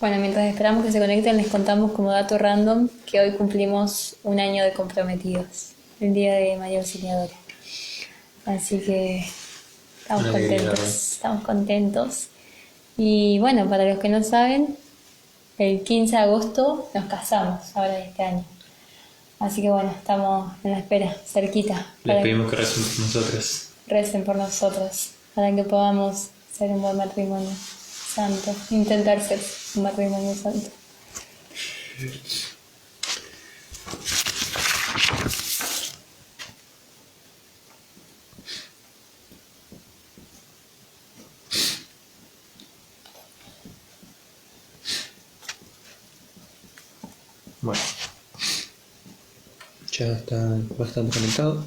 Bueno, mientras esperamos que se conecten, les contamos como dato random que hoy cumplimos 1 año de comprometidos, el día de María Auxiliadora. Así que estamos contentos. Y bueno, para los que no saben, el 15 de agosto nos casamos, ahora de este año. Así que bueno, estamos en la espera, cerquita. Les pedimos que recen por nosotros. Recen por nosotros, para que podamos ser un buen matrimonio santo, intentar ser un matrimonio santo. Bueno, ya está bastante conectado.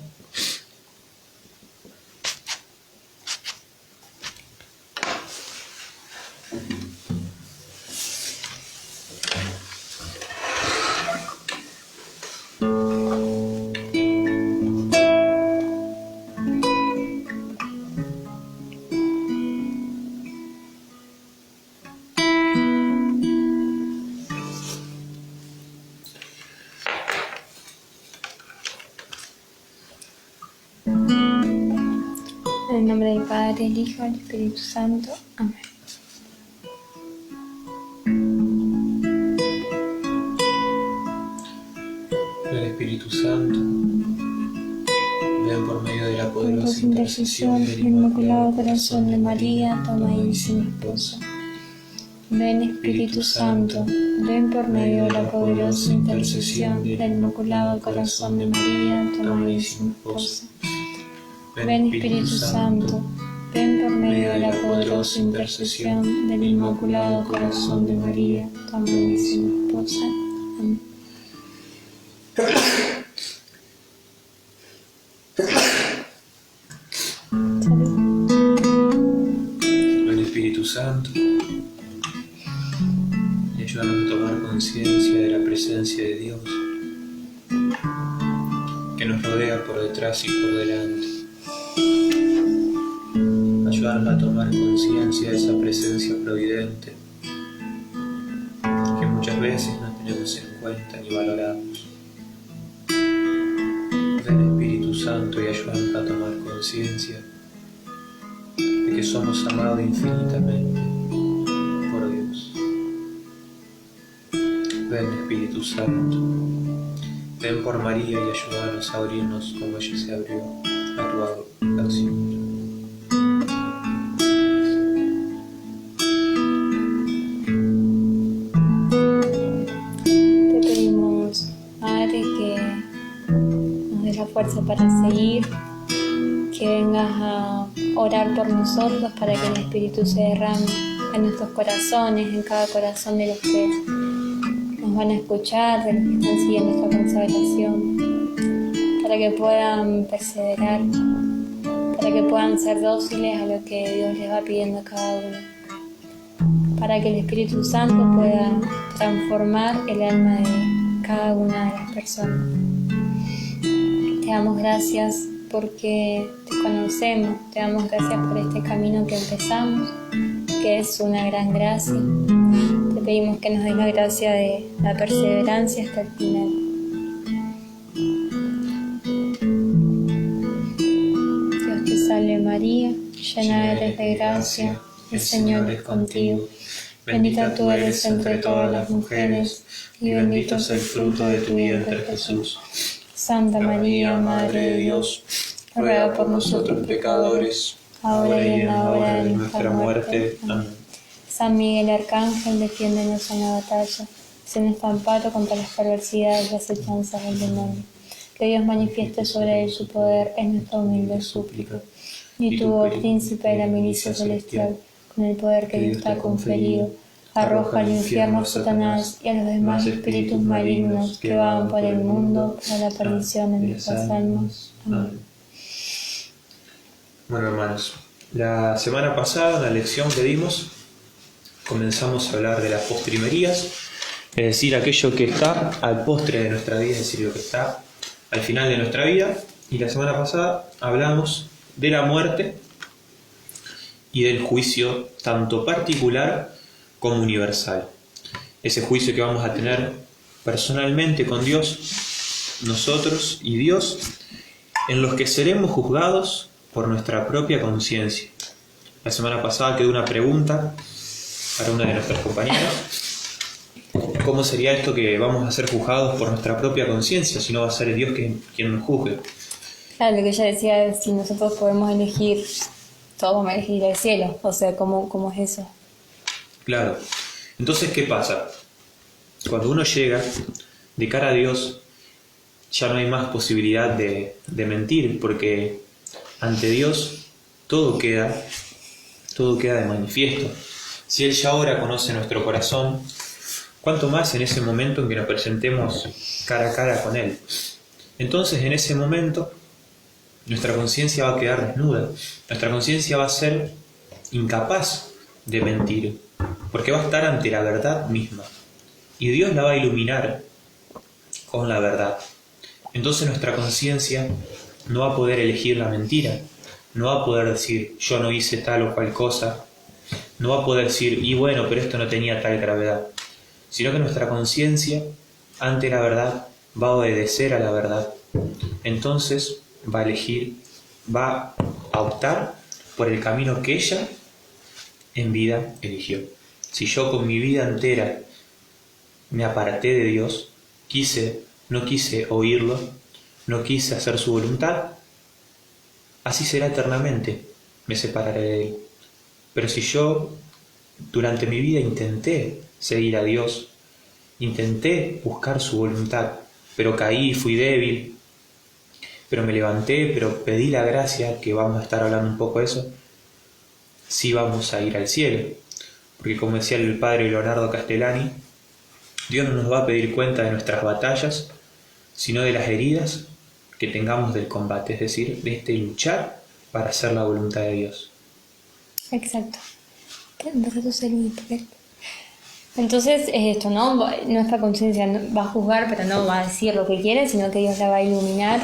En el nombre del Padre, el Hijo y el Espíritu Santo. Amén. El Espíritu Santo, ven por medio de la poderosa intercesión del Inmaculado Corazón de María, tu amadísima esposa. Ven Espíritu Santo, ven por medio de la poderosa intercesión del Inmaculado Corazón de María, tu amadísima esposa. Ven Espíritu Santo, ven por medio de la poderosa intercesión del Inmaculado Corazón de María, tu amadísima esposa. Amén. Ven Espíritu Santo, y ayúdanos a tomar conciencia de la presencia de Dios, que nos rodea por detrás y por delante. Ayúdanos a tomar conciencia de esa presencia providente, que muchas veces no tenemos en cuenta ni valoramos. Ven Espíritu Santo y ayúdanos a tomar conciencia de que somos amados infinitamente por Dios. Ven Espíritu Santo, ven por María y ayúdanos a abrirnos como ella se abrió a tu acción. Te pedimos, Madre, que nos des la fuerza para seguir, que vengas a orar por nosotros para que el Espíritu se derrame en nuestros corazones, en cada corazón de los que nos van a escuchar, de los que están siguiendo esta consagración, para que puedan perseverar, para que puedan ser dóciles a lo que Dios les va pidiendo a cada uno, para que el Espíritu Santo pueda transformar el alma de cada una de las personas. Te damos gracias porque te conocemos, te damos gracias por este camino que empezamos, que es una gran gracia. Te pedimos que nos des la gracia de la perseverancia hasta el final. Dios te salve María, llena eres de gracia, el Señor es contigo. Bendita tú eres entre todas las mujeres, y bendito es el fruto de tu vientre Jesús. Santa María, Madre de Dios, ruega por nosotros pecadores, ahora y en la hora de nuestra muerte. Amén. San Miguel Arcángel, defiéndonos en la batalla, sé nuestro amparo contra las perversidades y las acechanzas del demonio. Que Dios manifieste sobre él su poder, es nuestra humilde súplica. Y tú, oh príncipe de la milicia celestial, con el poder que Dios te ha conferido, arroja al infierno a Satanás y a los demás espíritus malignos que vagan por el mundo para la perdición de nuestras almas. Amén. Bueno, hermanos, la semana pasada, en la lección que dimos, comenzamos a hablar de las postrimerías, es decir, aquello que está al postre de nuestra vida, es decir, lo que está al final de nuestra vida. Y la semana pasada hablamos de la muerte y del juicio tanto particular como universal. Ese juicio que vamos a tener personalmente con Dios, nosotros y Dios, en los que seremos juzgados por nuestra propia conciencia. La semana pasada quedó una pregunta para una de nuestras compañeras. ¿Cómo sería esto que vamos a ser juzgados por nuestra propia conciencia si no va a ser Dios quien nos juzgue? Claro, lo que ella decía es si nosotros podemos elegir, todos vamos a elegir el cielo. O sea, ¿cómo es eso? Claro. Entonces, ¿qué pasa? Cuando uno llega de cara a Dios, ya no hay más posibilidad de mentir, porque ante Dios todo queda de manifiesto. Si Él ya ahora conoce nuestro corazón, cuánto más en ese momento en que nos presentemos cara a cara con Él. Entonces, en ese momento, nuestra conciencia va a quedar desnuda. Nuestra conciencia va a ser incapaz de mentir, porque va a estar ante la verdad misma. Y Dios la va a iluminar con la verdad. Entonces nuestra conciencia no va a poder elegir la mentira, no va a poder decir yo no hice tal o cual cosa, no va a poder decir y bueno, pero esto no tenía tal gravedad, sino que nuestra conciencia ante la verdad va a obedecer a la verdad. Entonces va a elegir, va a optar por el camino que ella en vida eligió. Si yo con mi vida entera me aparté de Dios, no quise oírlo, no quise hacer su voluntad, así será eternamente, me separaré de Él. Pero si yo durante mi vida intenté seguir a Dios, intenté buscar su voluntad, pero caí, fui débil, pero me levanté, pero pedí la gracia, que vamos a estar hablando un poco de eso, sí vamos a ir al cielo. Porque como decía el padre Leonardo Castellani, Dios no nos va a pedir cuenta de nuestras batallas, sino de las heridas que tengamos del combate, es decir, de este luchar para hacer la voluntad de Dios. Exacto. Entonces es esto, ¿no? Nuestra conciencia va a juzgar, pero no va a decir lo que quiere, sino que Dios la va a iluminar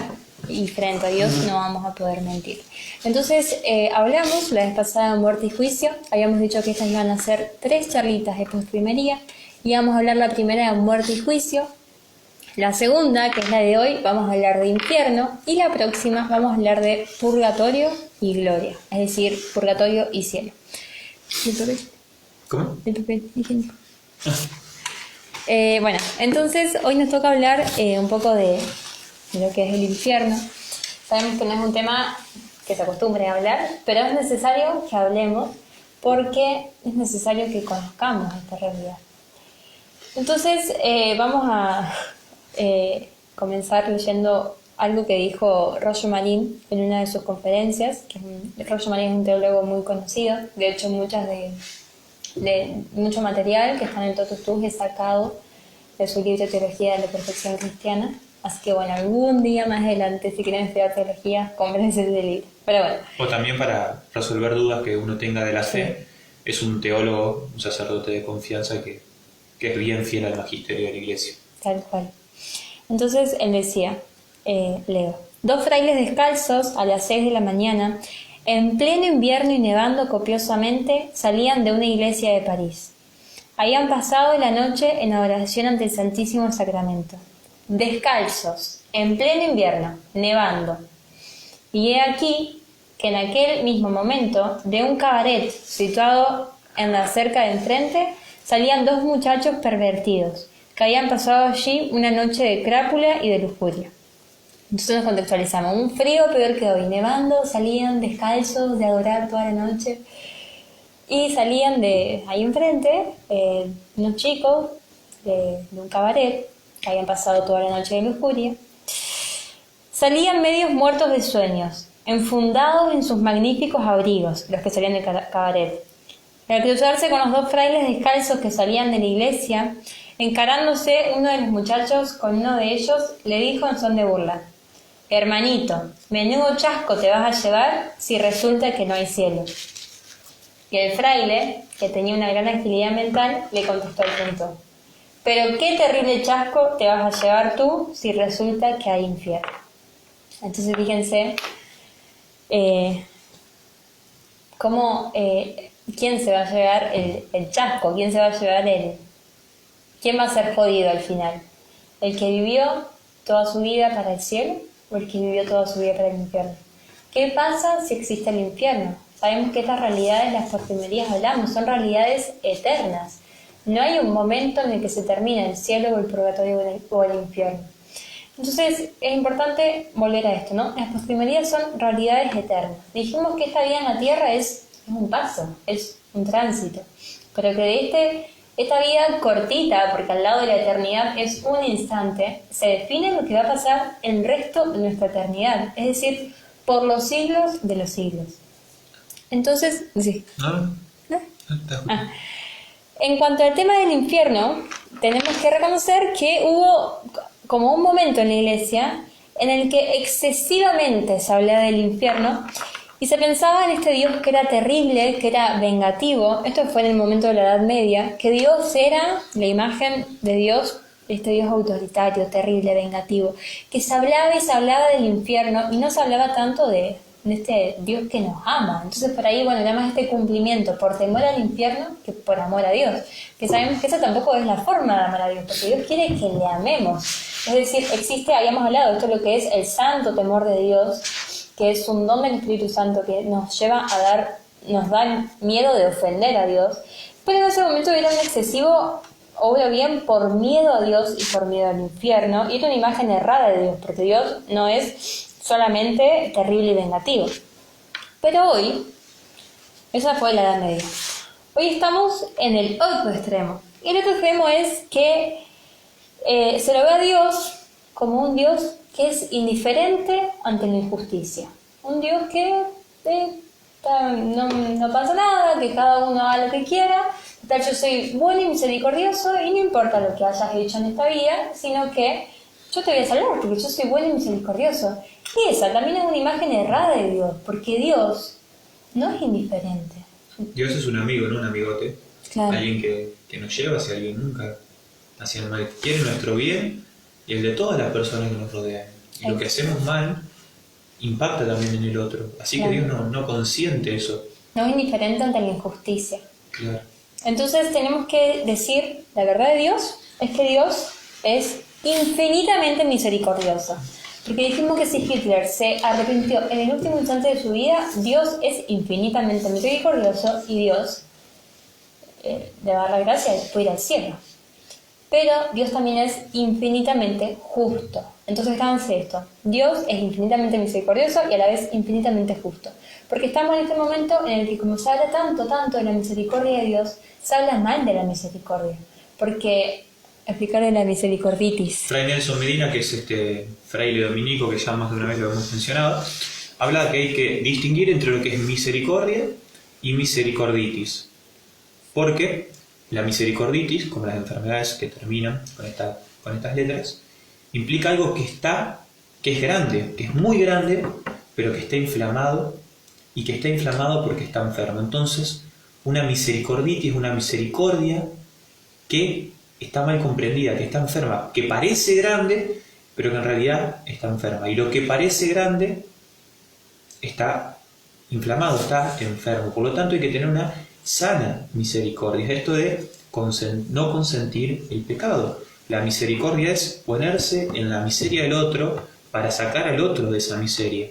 y frente a Dios no vamos a poder mentir. Entonces hablamos la vez pasada de muerte y juicio, habíamos dicho que estas iban a ser 3 charlitas de postrimería y vamos a hablar la primera de muerte y juicio, la segunda, que es la de hoy, vamos a hablar de infierno y la próxima vamos a hablar de purgatorio y gloria, es decir, purgatorio y cielo. ¿El papel? ¿Cómo? El papel higiénico. Bueno, entonces hoy nos toca hablar un poco de lo que es el infierno. Sabemos que no es un tema que se acostumbre a hablar, pero es necesario que hablemos porque es necesario que conozcamos esta realidad. Entonces vamos a comenzar leyendo algo que dijo Roger Marín en una de sus conferencias. Roger Marín es un teólogo muy conocido, de hecho mucho material que está en el Totus Tus es sacado de su libro Teología de la Perfección Cristiana. Así que bueno, algún día más adelante, si quieren estudiar teología, cómprense ese libro. Pero bueno. O también para resolver dudas que uno tenga de la fe, es un teólogo, un sacerdote de confianza que es bien fiel al magisterio de la Iglesia. Tal cual. Entonces él decía, leo: 2 frailes descalzos a las 6 de la mañana, en pleno invierno y nevando copiosamente, salían de una iglesia de París. Habían pasado la noche en adoración ante el Santísimo Sacramento. Descalzos, en pleno invierno, nevando. Y he aquí que en aquel mismo momento, de un cabaret situado en la cerca de enfrente, salían 2 muchachos pervertidos, que habían pasado allí una noche de crápula y de lujuria. Entonces nos contextualizamos: un frío peor que hoy, nevando, salían descalzos de adorar toda la noche. Y salían de ahí enfrente unos chicos de un cabaret, que habían pasado toda la noche de lujuria. Salían medios muertos de sueños, enfundados en sus magníficos abrigos, los que salían del cabaret. Al cruzarse con los 2 frailes descalzos que salían de la iglesia, encarándose, uno de los muchachos con uno de ellos le dijo en son de burla: hermanito, menudo chasco te vas a llevar si resulta que no hay cielo. Y el fraile, que tenía una gran agilidad mental, le contestó al punto: pero qué terrible chasco te vas a llevar tú si resulta que hay infierno. Entonces fíjense cómo, quién se va a llevar el chasco, quién se va a llevar quién va a ser jodido al final. ¿El que vivió toda su vida para el cielo o el que vivió toda su vida para el infierno? ¿Qué pasa si existe el infierno? Sabemos que estas realidades, las postrimerías hablamos, son realidades eternas. No hay un momento en el que se termina el cielo o el purgatorio o el infierno. Entonces es importante volver a esto, ¿no? Las postrimerías son realidades eternas. Dijimos que esta vida en la tierra es un paso, es un tránsito, pero que de esta vida cortita, porque al lado de la eternidad es un instante, se define lo que va a pasar el resto de nuestra eternidad, es decir, por los siglos de los siglos. Entonces, sí. ¿No? En cuanto al tema del infierno, tenemos que reconocer que hubo como un momento en la iglesia en el que excesivamente se hablaba del infierno y se pensaba en este Dios que era terrible, que era vengativo. Esto fue en el momento de la Edad Media, que Dios era la imagen de Dios, este Dios autoritario, terrible, vengativo, que se hablaba y se hablaba del infierno y no se hablaba tanto de este Dios que nos ama. Entonces por ahí, bueno, era más este cumplimiento por temor al infierno que por amor a Dios, que sabemos que esa tampoco es la forma de amar a Dios, porque Dios quiere que le amemos. Es decir, existe, habíamos hablado, esto es lo que es el santo temor de Dios, que es un don del Espíritu Santo que nos lleva nos da miedo de ofender a Dios, pero en ese momento era un excesivo, obvio bien, por miedo a Dios y por miedo al infierno, y era una imagen errada de Dios, porque Dios no es solamente terrible y vengativo. Pero hoy, esa fue la Edad Media. Hoy estamos en el otro extremo. Y el otro extremo es que se lo ve a Dios como un Dios que es indiferente ante la injusticia. Un Dios que no pasa nada, que cada uno haga lo que quiera. Tal, yo soy bueno y misericordioso y no importa lo que hayas hecho en esta vida, sino que yo te voy a salvar porque yo soy bueno y misericordioso. Y esa también es una imagen errada de Dios, porque Dios no es indiferente. Dios es un amigo, no un amigote. Claro. Alguien que nos lleva hacia alguien nunca, hacia el mal. Quiere nuestro bien y el de todas las personas que nos rodean. Y lo que hacemos mal impacta también en el otro. Así que Dios no consiente eso. No es indiferente ante la injusticia. Claro. Entonces tenemos que decir, la verdad de Dios es que Dios es infinitamente misericordioso. Porque dijimos que si Hitler se arrepintió en el último instante de su vida, Dios es infinitamente misericordioso y Dios le va a dar la gracia y puede ir al cielo. Pero Dios también es infinitamente justo. Entonces fíjense esto, Dios es infinitamente misericordioso y a la vez infinitamente justo. Porque estamos en este momento en el que como se habla tanto de la misericordia de Dios, se habla mal de la misericordia. Porque explicarle la misericorditis. Fray Nelson Medina, que es este fraile dominico que ya más de una vez lo hemos mencionado, habla de que hay que distinguir entre lo que es misericordia y misericorditis. Porque la misericorditis, como las enfermedades que terminan con estas letras, implica algo que es grande, que es muy grande, pero que está inflamado, y que está inflamado porque está enfermo. Entonces, una misericorditis, una misericordia que está mal comprendida, que está enferma, que parece grande, pero que en realidad está enferma. Y lo que parece grande está inflamado, está enfermo. Por lo tanto, hay que tener una sana misericordia. Esto de no consentir el pecado. La misericordia es ponerse en la miseria del otro para sacar al otro de esa miseria.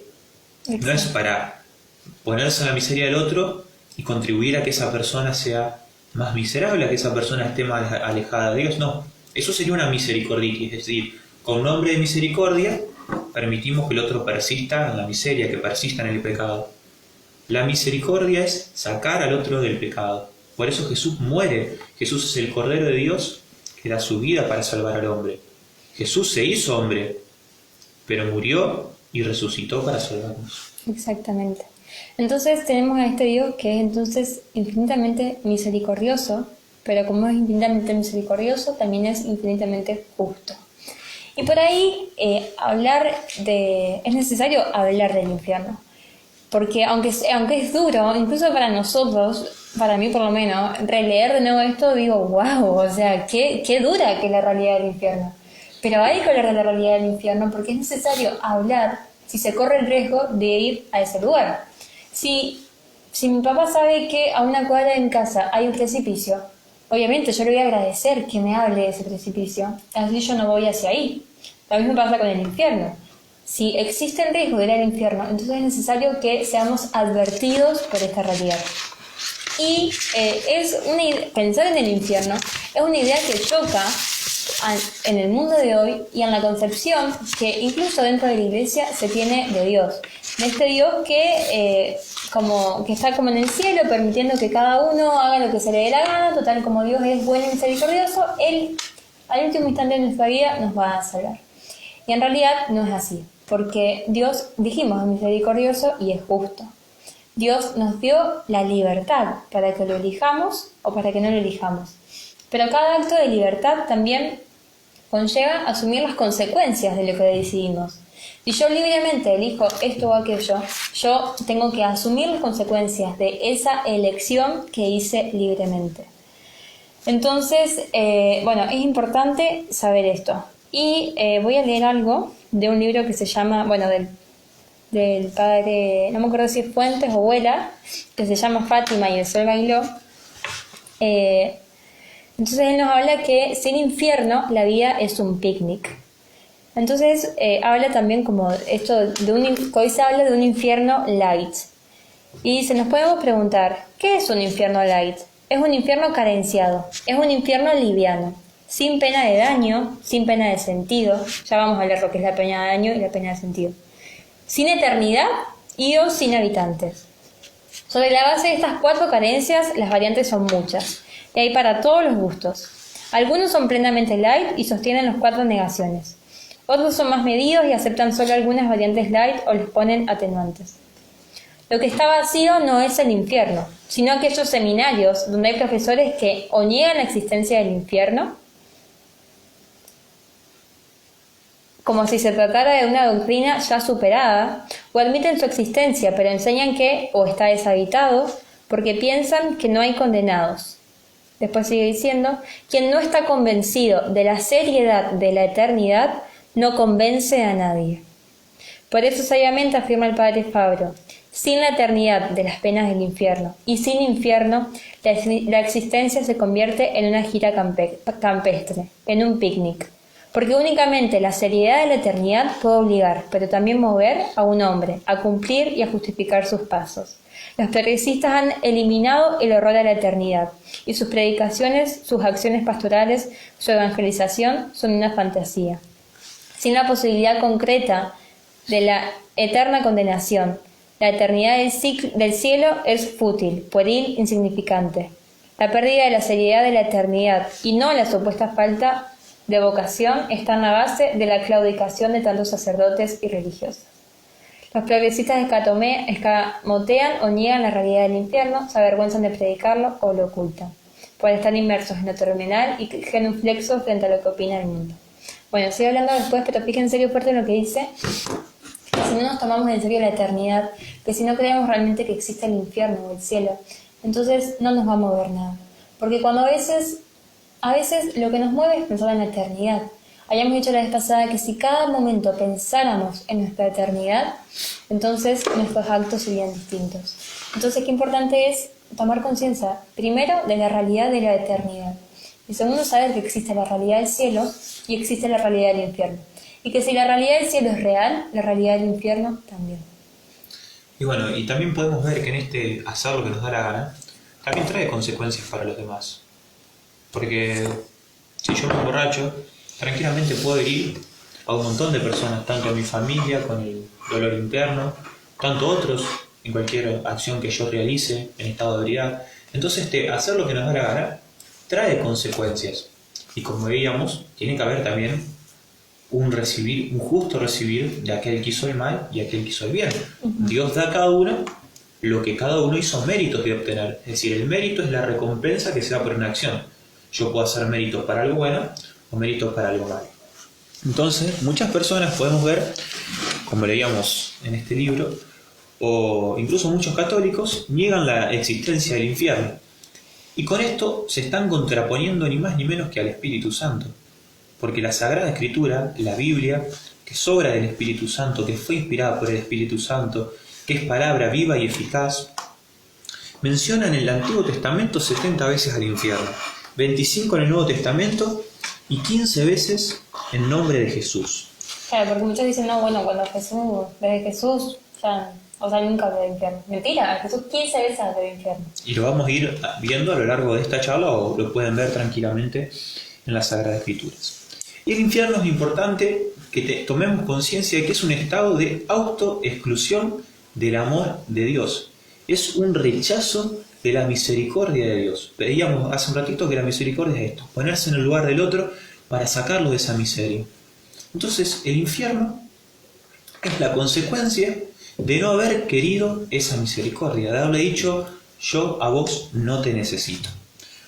Exacto. No es para ponerse en la miseria del otro y contribuir a que esa persona sea más miserable, a que esa persona esté más alejada de Dios. No, eso sería una misericorditis, es decir, con nombre de misericordia permitimos que el otro persista en la miseria, que persista en el pecado. La misericordia es sacar al otro del pecado. Por eso Jesús muere. Jesús es el Cordero de Dios que da su vida para salvar al hombre. Jesús se hizo hombre, pero murió y resucitó para salvarnos. Exactamente. Entonces tenemos a este Dios que es entonces infinitamente misericordioso, pero como es infinitamente misericordioso, también es infinitamente justo. Y por ahí es necesario hablar del infierno, porque aunque es duro, incluso para nosotros, para mí por lo menos, releer de nuevo esto, digo, wow, o sea, qué dura que es la realidad del infierno. Pero hay que hablar de la realidad del infierno porque es necesario hablar si se corre el riesgo de ir a ese lugar. Si si mi papá sabe que a una cuadra de mi casa hay un precipicio, obviamente yo le voy a agradecer que me hable de ese precipicio, así yo no voy hacia ahí. Lo mismo pasa con el infierno. Si existe el riesgo de ir al infierno, entonces es necesario que seamos advertidos por esta realidad. Y pensar en el infierno es una idea que choca en el mundo de hoy y en la concepción que incluso dentro de la iglesia se tiene de Dios. De este Dios que está como en el cielo, permitiendo que cada uno haga lo que se le dé la gana, total como Dios es bueno y misericordioso, Él al último instante de nuestra vida nos va a salvar. Y en realidad no es así, porque Dios, dijimos, es misericordioso y es justo. Dios nos dio la libertad para que lo elijamos o para que no lo elijamos. Pero cada acto de libertad también conlleva asumir las consecuencias de lo que decidimos. Si yo libremente elijo esto o aquello, yo tengo que asumir las consecuencias de esa elección que hice libremente. Entonces, es importante saber esto. Y voy a leer algo de un libro que se llama, del padre, no me acuerdo si es Fuentes o Vuela, que se llama Fátima y el sol bailó. Entonces él nos habla que sin infierno la vida es un picnic. Entonces habla también como esto hoy se habla de un infierno light. Y se nos podemos preguntar, ¿qué es un infierno light? Es un infierno carenciado, es un infierno liviano, sin pena de daño, sin pena de sentido. Ya vamos a hablar lo que es la pena de daño y la pena de sentido. Sin eternidad o sin habitantes. Sobre la base de estas 4 carencias, las variantes son muchas, y hay para todos los gustos. Algunos son plenamente light y sostienen las 4 negaciones. Otros son más medidos y aceptan solo algunas variantes light o les ponen atenuantes. Lo que está vacío no es el infierno, sino aquellos seminarios donde hay profesores que o niegan la existencia del infierno, como si se tratara de una doctrina ya superada, o admiten su existencia, pero enseñan que o está deshabitado, porque piensan que no hay condenados. Después sigue diciendo, quien no está convencido de la seriedad de la eternidad, no convence a nadie. Por eso sabiamente afirma el padre Fabro, sin la eternidad de las penas del infierno y sin infierno, la existencia se convierte en una gira campestre, en un picnic. Porque únicamente la seriedad de la eternidad puede obligar, pero también mover a un hombre a cumplir y a justificar sus pasos. Los progresistas han eliminado el horror a la eternidad, y sus predicaciones, sus acciones pastorales, su evangelización son una fantasía. Sin la posibilidad concreta de la eterna condenación, la eternidad del cielo es fútil, pueril, insignificante. La pérdida de la seriedad de la eternidad y no la supuesta falta de vocación está en la base de la claudicación de tantos sacerdotes y religiosos. Los progresistas escamotean o niegan la realidad del infierno, se avergüenzan de predicarlo o lo ocultan, por estar inmersos en lo terrenal y genuflexos frente a lo que opina el mundo. Bueno, sigo hablando después, pero fíjense qué fuerte lo que dice. Si no nos tomamos en serio la eternidad, que si no creemos realmente que existe el infierno o el cielo, entonces no nos va a mover nada. Porque cuando a veces lo que nos mueve es pensar en la eternidad. Habíamos dicho la vez pasada que si cada momento pensáramos en nuestra eternidad, entonces nuestros actos serían distintos. Entonces, qué importante es tomar conciencia, primero, de la realidad de la eternidad. Y segundo, saber que existe la realidad del cielo y existe la realidad del infierno. Y que si la realidad del cielo es real, la realidad del infierno también. Y bueno, y también podemos ver que en este hacer lo que nos da la gana, también trae consecuencias para los demás. Porque si yo me emborracho, tranquilamente puedo herir a un montón de personas, tanto a mi familia con el dolor interno, tanto otros en cualquier acción que yo realice en estado de ebriedad. Entonces, hacer lo que nos da la gana trae consecuencias. Y como veíamos, tiene que haber también un justo recibir de aquel que hizo el mal y aquel que hizo el bien. Dios da a cada uno lo que cada uno hizo méritos de obtener. Es decir, el mérito es la recompensa que se da por una acción. Yo puedo hacer méritos para algo bueno o méritos para algo malo. Entonces, muchas personas podemos ver, como leíamos en este libro, o incluso muchos católicos, niegan la existencia del infierno. Y con esto se están contraponiendo ni más ni menos que al Espíritu Santo. Porque la Sagrada Escritura, la Biblia, que es obra del Espíritu Santo, que fue inspirada por el Espíritu Santo, que es palabra viva y eficaz, menciona en el Antiguo Testamento 70 veces al infierno, 25 en el Nuevo Testamento y 15 veces en nombre de Jesús. Claro, porque muchos dicen, no, bueno, desde Jesús, ya, o sea, nunca habló del infierno. Mentira, Jesús 15 veces habló del infierno. Y lo vamos a ir viendo a lo largo de esta charla, o lo pueden ver tranquilamente en las Sagradas Escrituras. Y el infierno es importante que tomemos conciencia de que es un estado de autoexclusión del amor de Dios. Es un rechazo de la misericordia de Dios. Veíamos hace un ratito que la misericordia es esto, ponerse en el lugar del otro para sacarlo de esa miseria. Entonces el infierno es la consecuencia de no haber querido esa misericordia, de haberle dicho, yo a vos no te necesito.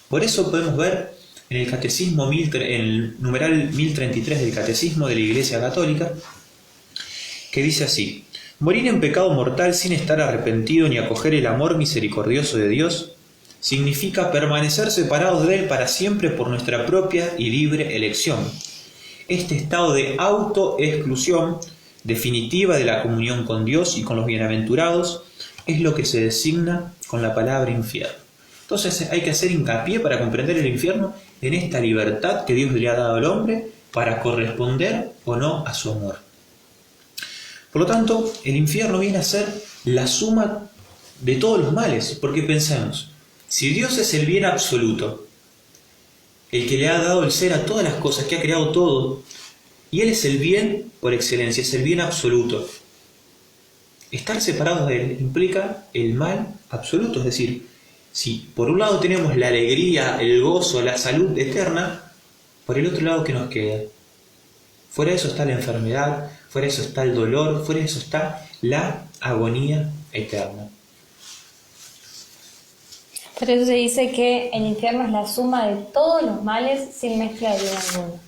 Por eso podemos ver en el catecismo, en el numeral 1033 del Catecismo de la Iglesia Católica, que dice así: morir en pecado mortal sin estar arrepentido ni acoger el amor misericordioso de Dios significa permanecer separados de Él para siempre por nuestra propia y libre elección. Este estado de autoexclusión definitiva de la comunión con Dios y con los bienaventurados es lo que se designa con la palabra infierno. Entonces hay que hacer hincapié para comprender el infierno en esta libertad que Dios le ha dado al hombre para corresponder o no a su amor. Por lo tanto, el infierno viene a ser la suma de todos los males, porque pensemos, si Dios es el bien absoluto, el que le ha dado el ser a todas las cosas, que ha creado todo, y Él es el bien por excelencia, es el bien absoluto, estar separados de Él implica el mal absoluto, es decir, si por un lado tenemos la alegría, el gozo, la salud eterna, por el otro lado, ¿qué nos queda? Fuera de eso está la enfermedad, fuera de eso está el dolor, fuera de eso está la agonía eterna. Por eso se dice que el infierno es la suma de todos los males sin mezcla de bien alguno.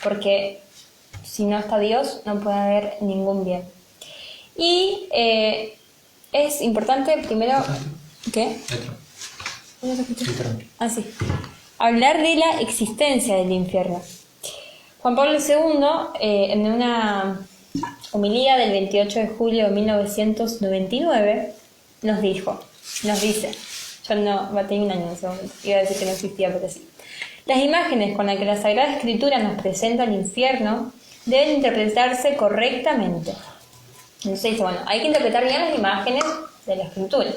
Porque si no está Dios, no puede haber ningún bien. Y es importante primero... ¿Qué? Ah, sí. Hablar de la existencia del infierno. Juan Pablo II, en una homilía del 28 de julio de 1999, nos dice, yo no, tenía un año en ese momento, iba a decir que no existía, pero sí. Las imágenes con las que la Sagrada Escritura nos presenta el infierno deben interpretarse correctamente. Entonces dice, bueno, hay que interpretar bien las imágenes de la Escritura.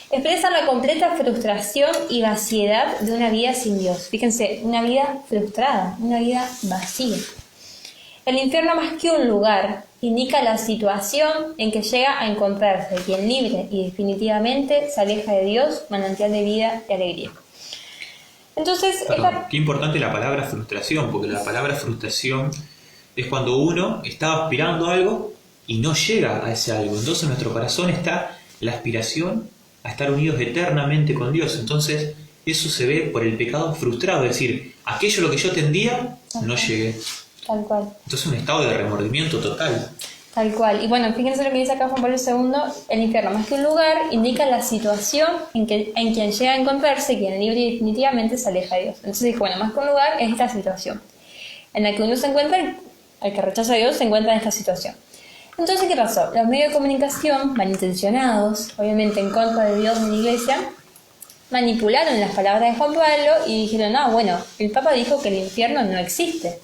Expresa la completa frustración y vaciedad de una vida sin Dios. Fíjense, una vida frustrada, una vida vacía. El infierno, más que un lugar, indica la situación en que llega a encontrarse quien libre y definitivamente se aleja de Dios, manantial de vida y alegría. Entonces, qué importante la palabra frustración, porque la palabra frustración es cuando uno está aspirando a algo y no llega a ese algo. Entonces en nuestro corazón está la aspiración a estar unidos eternamente con Dios. Entonces eso se ve por el pecado frustrado, es decir, aquello a lo que yo tendía, no llegué. Tal cual. Entonces un estado de remordimiento total. Tal cual. Y bueno, fíjense lo que dice acá Juan Pablo II, el infierno, más que un lugar, indica la situación en quien llega a encontrarse, quien libre y definitivamente se aleja de Dios. Entonces dijo, bueno, más que un lugar es esta situación en la que uno se encuentra, el que rechaza a Dios se encuentra en esta situación. Entonces, ¿qué pasó? Los medios de comunicación, malintencionados, obviamente en contra de Dios y de la Iglesia, manipularon las palabras de Juan Pablo y dijeron, no, bueno, el Papa dijo que el infierno no existe.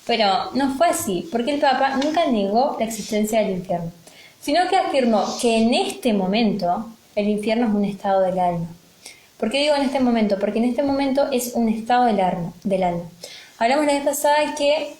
Pero no fue así, porque el Papa nunca negó la existencia del infierno, sino que afirmó que en este momento el infierno es un estado del alma. ¿Por qué digo en este momento? Porque en este momento es un estado del alma. Hablamos la vez pasada que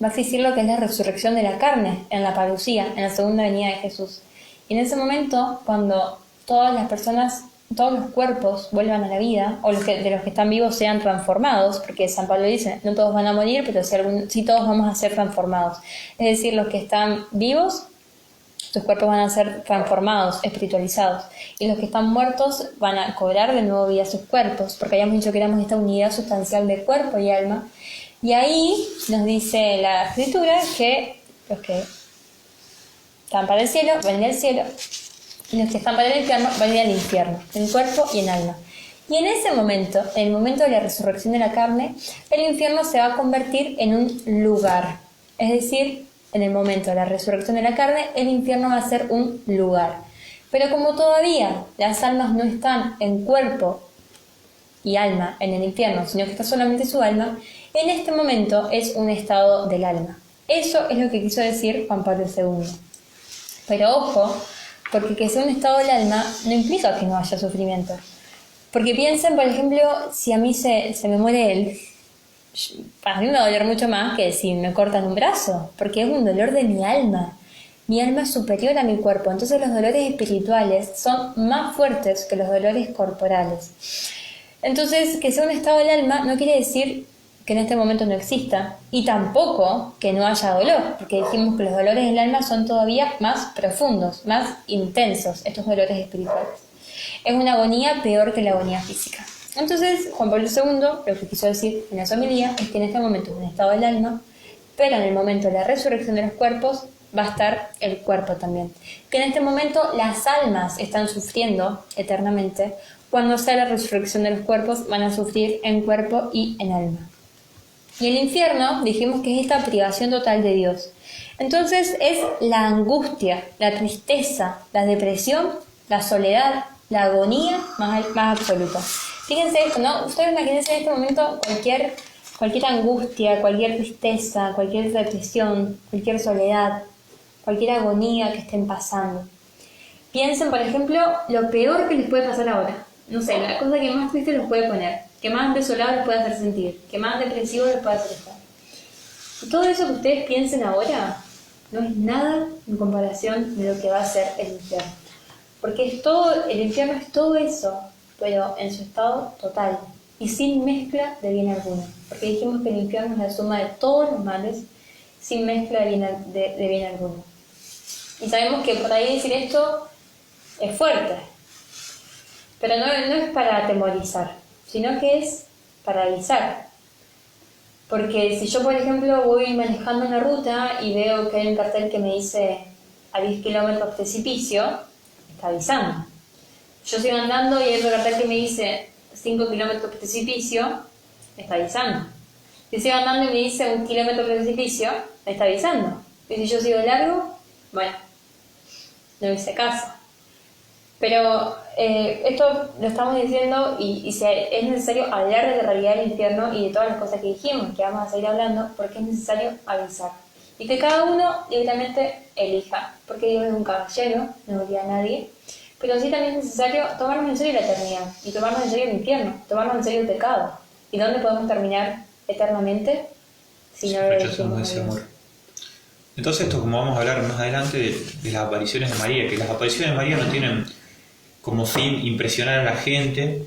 va a existir lo que es la resurrección de la carne en la parucía, en la segunda venida de Jesús. Y en ese momento, cuando todas las personas, todos los cuerpos vuelvan a la vida, o de los que están vivos sean transformados, porque San Pablo dice, no todos van a morir, pero sí todos vamos a ser transformados. Es decir, los que están vivos, sus cuerpos van a ser transformados, espiritualizados, y los que están muertos van a cobrar de nuevo vida a sus cuerpos, porque habíamos dicho que éramos esta unidad sustancial de cuerpo y alma. Y ahí nos dice la Escritura que los que están para el cielo van a ir al cielo, y los que están para el infierno van a ir al infierno, en cuerpo y en alma. Y en ese momento, en el momento de la resurrección de la carne, el infierno se va a convertir en un lugar. Es decir, en el momento de la resurrección de la carne, el infierno va a ser un lugar. Pero como todavía las almas no están en cuerpo y alma en el infierno, sino que está solamente su alma, en este momento es un estado del alma. Eso es lo que quiso decir Juan Pablo II. Pero ojo, porque que sea un estado del alma no implica que no haya sufrimiento. Porque piensen, por ejemplo, si a mí se me muere él, a mí me va a doler mucho más que si me cortan un brazo, porque es un dolor de mi alma. Mi alma es superior a mi cuerpo, entonces los dolores espirituales son más fuertes que los dolores corporales. Entonces, que sea un estado del alma no quiere decir que en este momento no exista, y tampoco que no haya dolor, porque dijimos que los dolores del alma son todavía más profundos, más intensos, estos dolores espirituales. Es una agonía peor que la agonía física. Entonces, Juan Pablo II lo que quiso decir en esa homilía es que en este momento es un estado del alma, pero en el momento de la resurrección de los cuerpos va a estar el cuerpo también. Que en este momento las almas están sufriendo eternamente. Cuando sea la resurrección de los cuerpos van a sufrir en cuerpo y en alma. Y el infierno dijimos que es esta privación total de Dios. Entonces es la angustia, la tristeza, la depresión, la soledad, la agonía más absoluta. Fíjense esto, ¿no? Ustedes imagínense en este momento cualquier angustia, cualquier tristeza, cualquier depresión, cualquier soledad, cualquier agonía que estén pasando. Piensen, por ejemplo, lo peor que les puede pasar ahora. No sé, la cosa que más triste los puede poner, que más desolado les puede hacer sentir, que más depresivo les puede hacer estar. Y todo eso que ustedes piensen ahora no es nada en comparación de lo que va a ser el infierno. Porque el infierno es todo eso, pero en su estado total y sin mezcla de bien alguno. Porque dijimos que el infierno es la suma de todos los males sin mezcla de bien alguno. Y sabemos que por ahí decir esto es fuerte, pero no es para atemorizar, sino que es para avisar. Porque si yo, por ejemplo, voy manejando una ruta y veo que hay un cartel que me dice a 10 kilómetros precipicio, está avisando. Yo sigo andando y hay otro cartel que me dice 5 kilómetros precipicio, está avisando. Si sigo andando y me dice 1 kilómetro precipicio, me está avisando. Y si yo sigo largo, bueno, no hice caso. Pero esto lo estamos diciendo y es necesario hablar de la realidad del infierno y de todas las cosas que dijimos, que vamos a seguir hablando, porque es necesario avisar. Y que cada uno libremente elija, porque Dios es un caballero, no obliga a nadie, pero sí también es necesario tomarnos en serio la eternidad, y tomarnos en serio el infierno, tomarnos en serio el pecado. ¿Y dónde podemos terminar eternamente si no lo elegimos a Dios? Entonces esto, como vamos a hablar más adelante de las apariciones de María, que las apariciones de María no tienen como fin impresionar a la gente,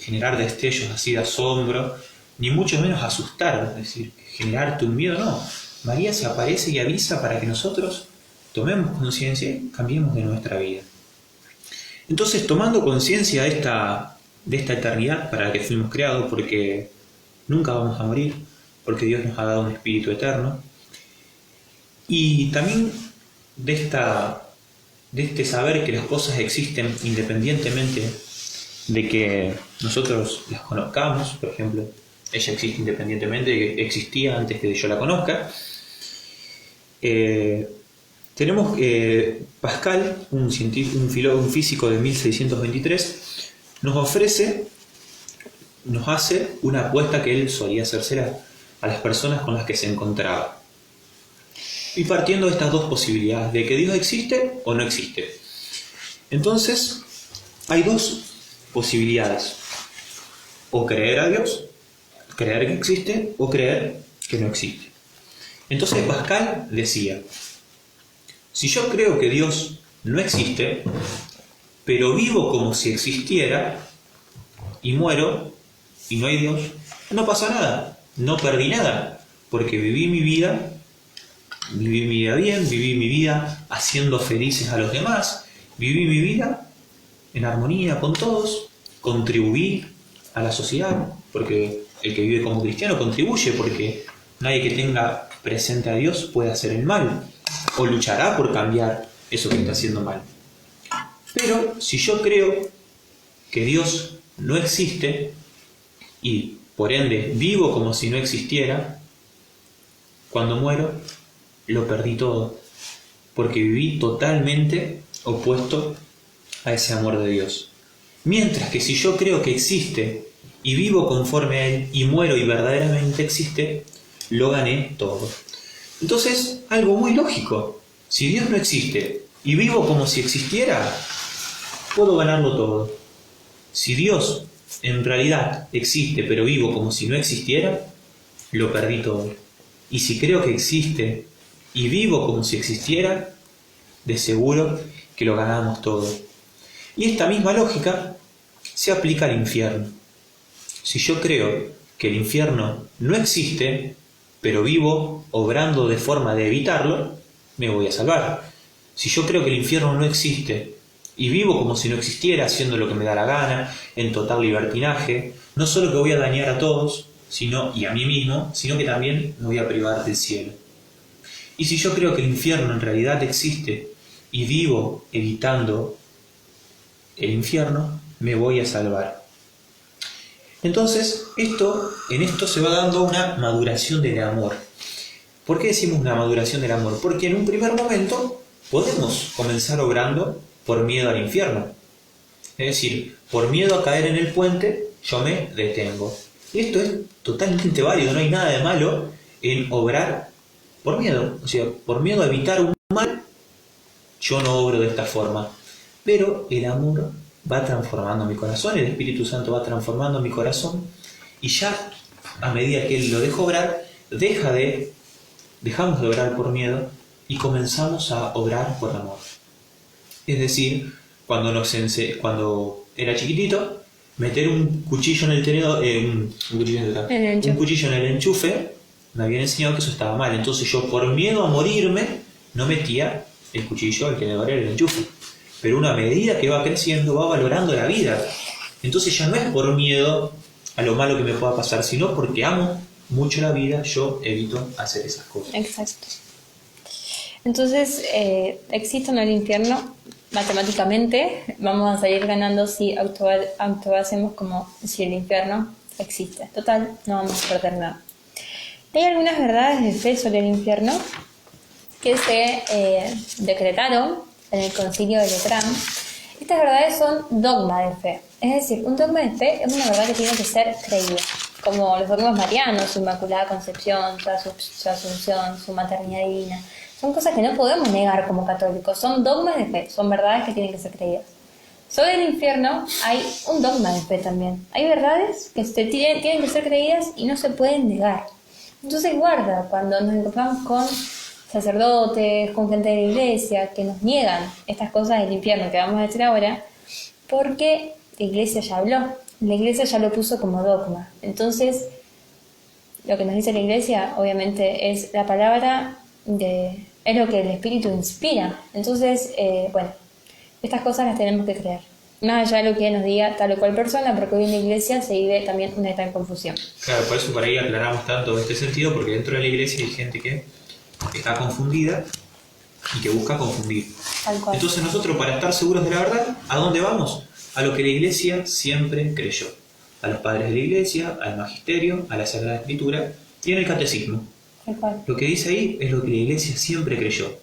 generar destellos así de asombro, ni mucho menos asustar, es decir, generarte un miedo, no. María se aparece y avisa para que nosotros tomemos conciencia y cambiemos de nuestra vida. Entonces, tomando conciencia de esta eternidad para la que fuimos creados, porque nunca vamos a morir, porque Dios nos ha dado un espíritu eterno, y también de este saber que las cosas existen independientemente de que nosotros las conozcamos. Por ejemplo, ella existe independientemente de que existía antes de que yo la conozca. Tenemos Pascal, un físico de 1623, nos hace una apuesta que él solía hacérsela a las personas con las que se encontraba. Y partiendo de estas dos posibilidades, de que Dios existe o no existe. Entonces, hay dos posibilidades. O creer a Dios, creer que existe, o creer que no existe. Entonces Pascal decía, si yo creo que Dios no existe, pero vivo como si existiera, y muero, y no hay Dios, no pasa nada, no perdí nada, porque viví mi vida bien, viví mi vida haciendo felices a los demás, viví mi vida en armonía con todos, contribuí a la sociedad, porque el que vive como cristiano contribuye, porque nadie que tenga presente a Dios puede hacer el mal, o luchará por cambiar eso que está haciendo mal. Pero si yo creo que Dios no existe, y por ende vivo como si no existiera, cuando muero, lo perdí todo, porque viví totalmente opuesto a ese amor de Dios. Mientras que si yo creo que existe y vivo conforme a Él y muero y verdaderamente existe, lo gané todo. Entonces, algo muy lógico. Si Dios no existe y vivo como si existiera, puedo ganarlo todo. Si Dios en realidad existe pero vivo como si no existiera, lo perdí todo. Y si creo que existe y vivo como si existiera, de seguro que lo ganamos todo. Y esta misma lógica se aplica al infierno. Si yo creo que el infierno no existe, pero vivo obrando de forma de evitarlo, me voy a salvar. Si yo creo que el infierno no existe y vivo como si no existiera, haciendo lo que me da la gana, en total libertinaje, no solo que voy a dañar a todos, y a mí mismo, sino que también me voy a privar del cielo. Y si yo creo que el infierno en realidad existe y vivo evitando el infierno, me voy a salvar. Entonces, en esto se va dando una maduración del amor. ¿Por qué decimos una maduración del amor? Porque en un primer momento podemos comenzar obrando por miedo al infierno. Es decir, por miedo a caer en el puente, yo me detengo. Y esto es totalmente válido, no hay nada de malo en obrar por miedo. O sea, por miedo a evitar un mal, yo no obro de esta forma. Pero el amor va transformando mi corazón, el Espíritu Santo va transformando mi corazón, y ya a medida que Él lo deja obrar, dejamos de obrar por miedo y comenzamos a obrar por amor. Es decir, cuando era chiquitito, meter un cuchillo en el tenedor, un cuchillo en el enchufe, me habían enseñado que eso estaba mal. Entonces yo, por miedo a morirme, no metía el cuchillo, el tenedor en el enchufe. Pero una medida que va creciendo, va valorando la vida. Entonces ya no es por miedo a lo malo que me pueda pasar, sino porque amo mucho la vida, yo evito hacer esas cosas. Exacto. Entonces, existe o no el infierno, matemáticamente vamos a salir ganando si actuásemos como si el infierno existe. Total, no vamos a perder nada. Hay algunas verdades de fe sobre el infierno que se decretaron en el Concilio de Letrán. Estas verdades son dogma de fe. Es decir, un dogma de fe es una verdad que tiene que ser creída, como los dogmas marianos, su Inmaculada Concepción, su Asunción, su maternidad divina. Son cosas que no podemos negar como católicos, son dogmas de fe, son verdades que tienen que ser creídas. Sobre el infierno hay un dogma de fe también. Hay verdades que tienen que ser creídas y no se pueden negar. Entonces guarda, cuando nos encontramos con sacerdotes, con gente de la iglesia que nos niegan estas cosas del infierno que vamos a decir ahora, porque la iglesia ya habló, la iglesia ya lo puso como dogma. Entonces, lo que nos dice la iglesia, obviamente, es la palabra, es lo que el Espíritu inspira. Entonces, estas cosas las tenemos que creer. Más allá de lo que nos diga tal o cual persona, porque hoy en la iglesia se vive también una gran confusión. Claro, por eso por ahí aclaramos tanto este sentido, porque dentro de la iglesia hay gente que está confundida y que busca confundir. Tal cual. Entonces nosotros, para estar seguros de la verdad, ¿a dónde vamos? A lo que la iglesia siempre creyó. A los padres de la iglesia, al magisterio, a la Sagrada Escritura y en el catecismo. Tal cual. Lo que dice ahí es lo que la iglesia siempre creyó.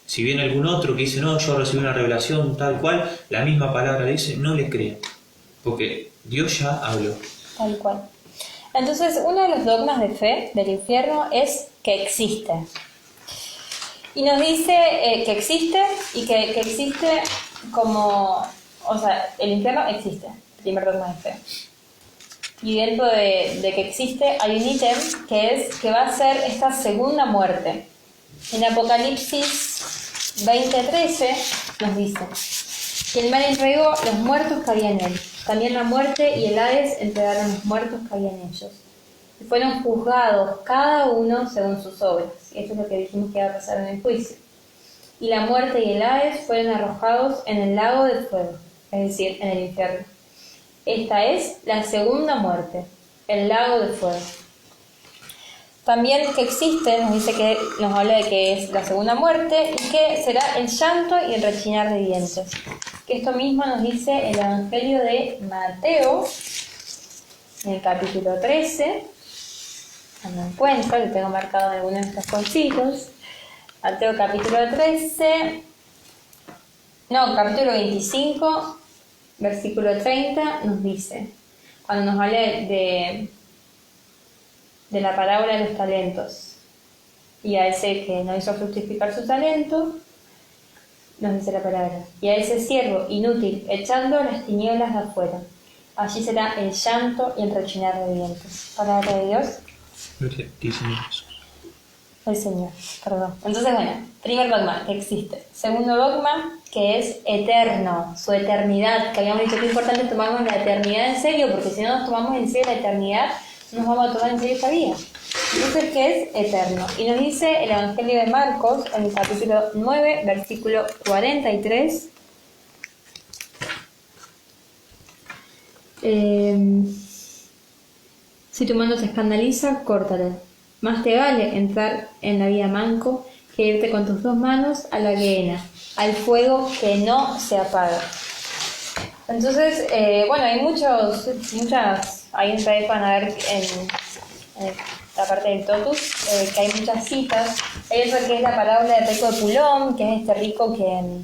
Si viene algún otro que dice, no, yo recibí una revelación tal cual, la misma palabra dice, no le crean, porque Dios ya habló. Tal cual. Entonces, uno de los dogmas de fe del infierno es que existe. Y nos dice que existe y que existe como... O sea, el infierno existe, primer dogma de fe. Y dentro de que existe hay un ítem que va a ser esta segunda muerte. En Apocalipsis 20:13 nos dice que el mar entregó los muertos que había en él. También la muerte y el Hades entregaron los muertos que había en ellos. Y fueron juzgados cada uno según sus obras. Y esto es lo que dijimos que iba a pasar en el juicio. Y la muerte y el Hades fueron arrojados en el lago de fuego, es decir, en el infierno. Esta es la segunda muerte, el lago de fuego. También que existe, nos habla de que es la segunda muerte y que será el llanto y el rechinar de dientes. Que esto mismo nos dice el Evangelio de Mateo, en el capítulo 13. No encuentro, lo tengo marcado en algunos de estos concitos. Mateo capítulo 13, No, capítulo 25, versículo 30 nos dice, cuando nos habla de la parábola de los talentos, y a ese que no hizo fructificar su talento, nos dice la palabra, y a ese siervo inútil echando las tinieblas de afuera. Allí será el llanto y el rechinar de dientes. Palabra de Dios. Gloria a ti, Señor Jesús. El Señor, perdón. Entonces, bueno, primer dogma que existe. Segundo dogma, que es eterno, su eternidad, que habíamos dicho que es importante tomarnos la eternidad en serio, porque si no nos tomamos en serio la eternidad, no nos vamos a tomar en serio esta vida. Entonces, ¿qué es eterno? Y nos dice el Evangelio de Marcos, en el capítulo 9, versículo 43. Si tu mano te escandaliza, córtala. Más te vale entrar en la vida manco que irte con tus dos manos a la gehenna, al fuego que no se apaga. Entonces, bueno, hay muchas, ahí ustedes van a ver en la parte del totus, que hay muchas citas. Hay otra que es la parábola del rico de Pulón, que es este rico que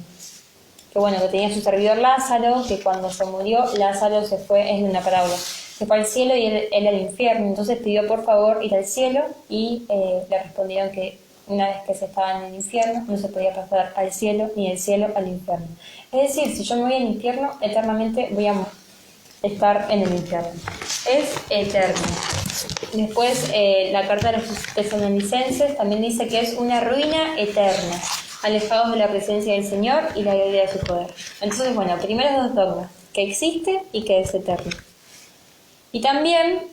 bueno, que tenía su servidor Lázaro, que cuando se murió, Lázaro se fue, es una parábola, se fue al cielo y él al infierno. Entonces pidió por favor ir al cielo y le respondieron que una vez que se estaba en el infierno no se podía pasar al cielo ni del cielo al infierno. Es decir, si yo me voy al infierno, eternamente voy a estar en el infierno. Es eterno. Después la carta de los tesalonicenses también dice que es una ruina eterna, alejados de la presencia del Señor y la gloria de su poder. Entonces, bueno, primeros dos dogmas, que existe y que es eterno. Y también,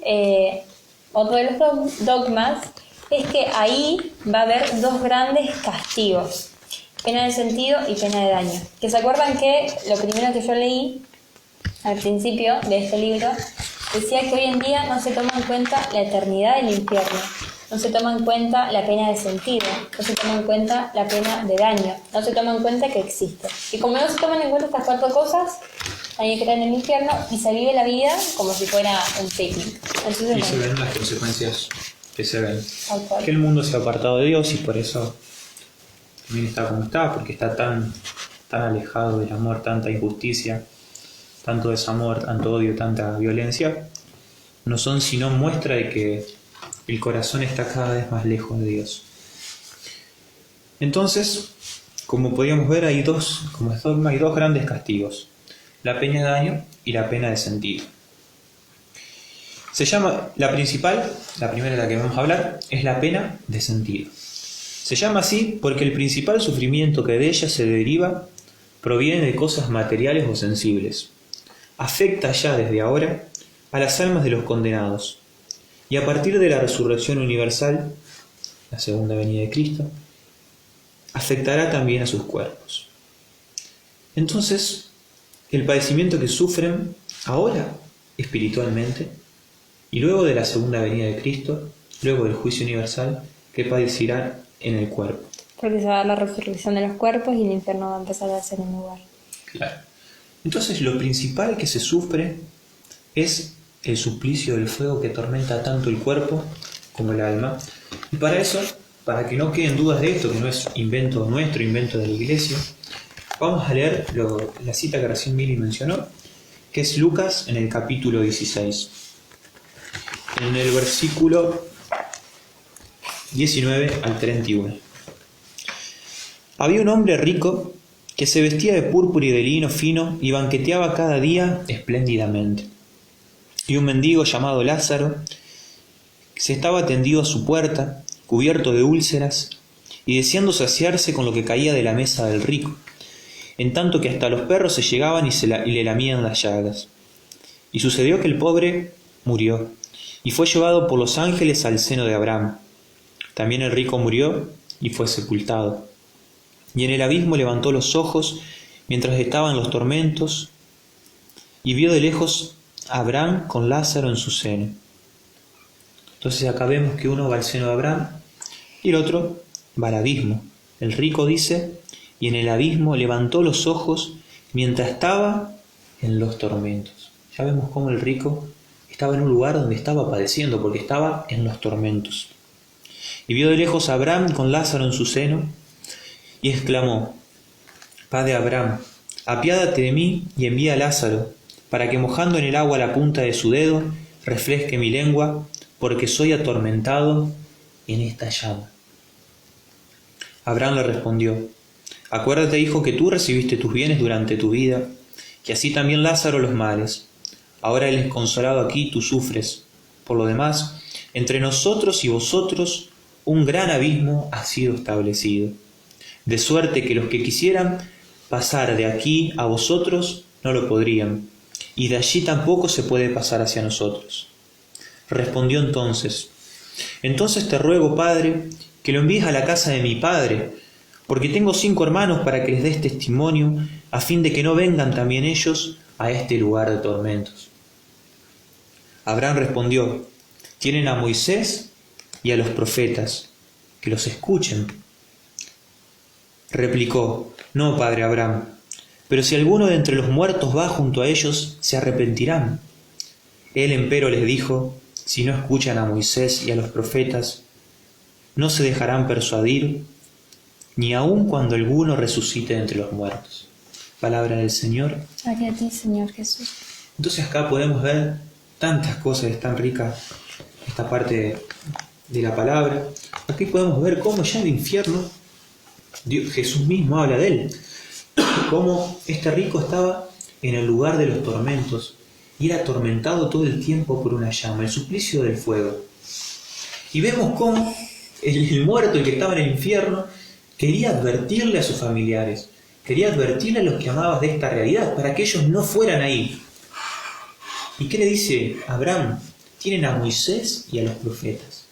otro de los dogmas es que ahí va a haber dos grandes castigos, pena de sentido y pena de daño. Que se acuerdan que lo primero que yo leí al principio de este libro decía que hoy en día no se toma en cuenta la eternidad del infierno, no se toma en cuenta la pena de sentido, no se toma en cuenta la pena de daño, no se toma en cuenta que existe. Y como no se toman en cuenta estas cuatro cosas, hay que creer en el infierno y se vive la vida como si fuera un picnic. Entonces, y se ven las consecuencias que se ven. Okay. Que el mundo se ha apartado de Dios y por eso también está como está, porque está tan alejado del amor, tanta injusticia, tanto desamor, tanto odio, tanta violencia, no son sino muestra de que el corazón está cada vez más lejos de Dios. Entonces, como podíamos ver, hay dos grandes castigos: la pena de daño y la pena de sentido. Se llama, la principal, la primera de la que vamos a hablar, es la pena de sentido. Se llama así porque el principal sufrimiento que de ella se deriva proviene de cosas materiales o sensibles. Afecta ya desde ahora a las almas de los condenados, y a partir de la resurrección universal, la segunda venida de Cristo, afectará también a sus cuerpos. Entonces, el padecimiento que sufren ahora espiritualmente, y luego de la segunda venida de Cristo, luego del juicio universal, que padecerán en el cuerpo. Porque se va a dar la resurrección de los cuerpos y el infierno va a empezar a ser un lugar. Claro. Entonces, lo principal que se sufre es el suplicio del fuego que atormenta tanto el cuerpo como el alma. Y para eso, para que no queden dudas de esto, que no es invento nuestro, invento de la Iglesia, vamos a leer la cita que recién Mili mencionó, que es Lucas en el capítulo 16. En el versículo 19 al 31. Había un hombre rico que se vestía de púrpura y de lino fino y banqueteaba cada día espléndidamente. Y un mendigo llamado Lázaro se estaba tendido a su puerta, cubierto de úlceras, y deseando saciarse con lo que caía de la mesa del rico, en tanto que hasta los perros se llegaban y le lamían las llagas. Y sucedió que el pobre murió, y fue llevado por los ángeles al seno de Abraham. También el rico murió y fue sepultado. Y en el abismo levantó los ojos mientras estaba en los tormentos, y vio de lejos a Abraham con Lázaro en su seno. Entonces acá vemos que uno va al seno de Abraham y el otro va al abismo. El rico dice, y en el abismo levantó los ojos mientras estaba en los tormentos. Ya vemos cómo el rico estaba en un lugar donde estaba padeciendo, porque estaba en los tormentos. Y vio de lejos a Abraham con Lázaro en su seno, y exclamó, Padre Abraham, apiádate de mí y envía a Lázaro, para que mojando en el agua la punta de su dedo, refresque mi lengua, porque soy atormentado en esta llama. Abraham le respondió: acuérdate, hijo, que tú recibiste tus bienes durante tu vida, que así también Lázaro los males. Ahora él es consolado aquí, tú sufres. Por lo demás, entre nosotros y vosotros un gran abismo ha sido establecido, de suerte que los que quisieran pasar de aquí a vosotros no lo podrían, y de allí tampoco se puede pasar hacia nosotros. Respondió entonces: entonces te ruego, Padre, que lo envíes a la casa de mi padre, porque tengo 5 hermanos para que les des testimonio, a fin de que no vengan también ellos a este lugar de tormentos. Abraham respondió: tienen a Moisés y a los profetas, que los escuchen. Replicó: no, padre Abraham, pero si alguno de entre los muertos va junto a ellos, se arrepentirán. Él empero les dijo: si no escuchan a Moisés y a los profetas, no se dejarán persuadir, ni aun cuando alguno resucite entre los muertos. Palabra del Señor. Gloria a ti, Señor Jesús. Entonces acá podemos ver tantas cosas, es tan rica esta parte de la palabra. Aquí podemos ver cómo ya el infierno, Jesús mismo habla de él, cómo este rico estaba en el lugar de los tormentos y era atormentado todo el tiempo por una llama, el suplicio del fuego. Y vemos cómo el muerto, el que estaba en el infierno, quería advertirle a sus familiares, quería advertirle a los que amaba de esta realidad, para que ellos no fueran ahí. ¿Y qué le dice Abraham? Tienen a Moisés y a los profetas.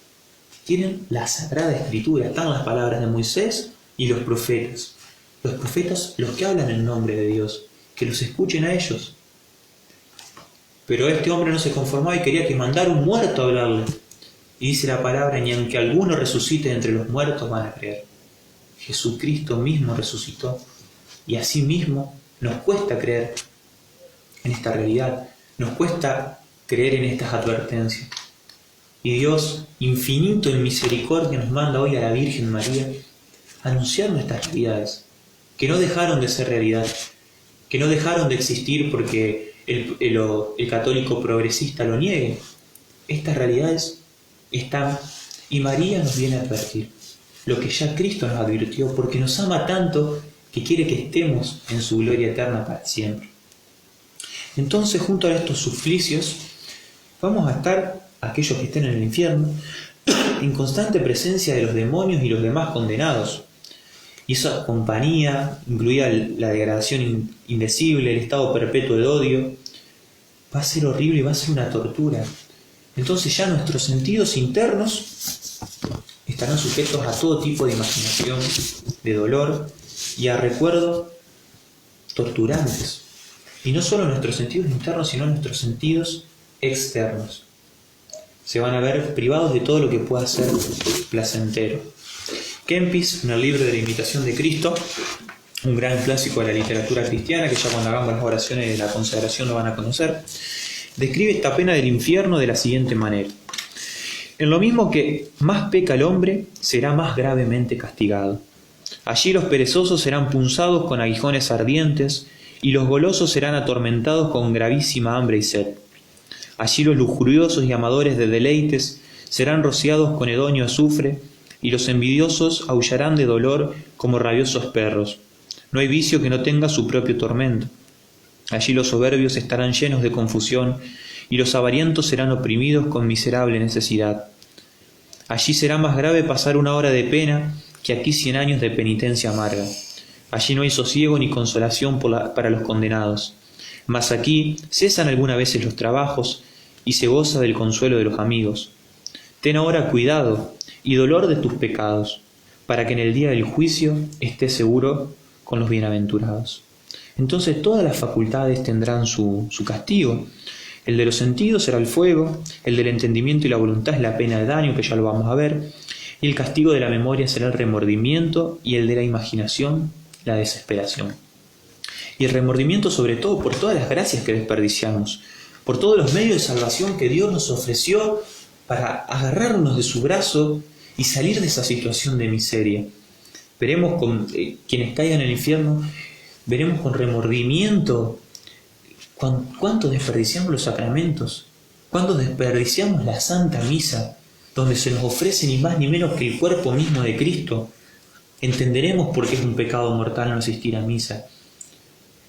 Tienen la Sagrada Escritura, están las palabras de Moisés y los profetas. Los profetas, los que hablan en nombre de Dios, que los escuchen a ellos. Pero este hombre no se conformaba y quería que mandara un muerto a hablarle. Y dice la palabra: ni aunque alguno resucite entre los muertos van a creer. Jesucristo mismo resucitó, y así mismo nos cuesta creer en esta realidad, nos cuesta creer en estas advertencias. Y Dios, infinito en misericordia, nos manda hoy a la Virgen María a anunciar nuestras realidades, que no dejaron de ser realidad, que no dejaron de existir porque el católico progresista lo niegue. Estas realidades están, y María nos viene a advertir lo que ya Cristo nos advirtió, porque nos ama tanto que quiere que estemos en su gloria eterna para siempre. Entonces, junto a estos suplicios, vamos a estar, aquellos que estén en el infierno, en constante presencia de los demonios y los demás condenados. Y esa compañía, incluida la degradación indecible, el estado perpetuo de odio, va a ser horrible y va a ser una tortura. Entonces ya nuestros sentidos internos estarán sujetos a todo tipo de imaginación, de dolor y a recuerdos torturantes. Y no solo nuestros sentidos internos, sino nuestros sentidos externos. Se van a ver privados de todo lo que pueda ser placentero. Kempis, en el libro de la Imitación de Cristo, un gran clásico de la literatura cristiana, que ya cuando hagamos las oraciones de la consagración lo van a conocer, describe esta pena del infierno de la siguiente manera: en lo mismo que más peca el hombre, será más gravemente castigado. Allí los perezosos serán punzados con aguijones ardientes, y los golosos serán atormentados con gravísima hambre y sed. Allí los lujuriosos y amadores de deleites serán rociados con hedonio azufre, y los envidiosos aullarán de dolor como rabiosos perros. No hay vicio que no tenga su propio tormento. Allí los soberbios estarán llenos de confusión, y los avarientos serán oprimidos con miserable necesidad. Allí será más grave pasar 1 hora de pena que aquí 100 años de penitencia amarga. Allí no hay sosiego ni consolación para los condenados. Mas aquí cesan algunas veces los trabajos y se goza del consuelo de los amigos. Ten ahora cuidado y dolor de tus pecados, para que en el día del juicio estés seguro con los bienaventurados. Entonces todas las facultades tendrán su castigo. El de los sentidos será el fuego, el del entendimiento y la voluntad es la pena de daño, que ya lo vamos a ver, y el castigo de la memoria será el remordimiento, y el de la imaginación, la desesperación. Y el remordimiento sobre todo por todas las gracias que desperdiciamos, por todos los medios de salvación que Dios nos ofreció para agarrarnos de su brazo y salir de esa situación de miseria. Veremos con quienes caigan en el infierno Veremos con remordimiento cuánto desperdiciamos los sacramentos, cuánto desperdiciamos la Santa Misa, donde se nos ofrece ni más ni menos que el cuerpo mismo de Cristo. Entenderemos por qué es un pecado mortal no asistir a misa.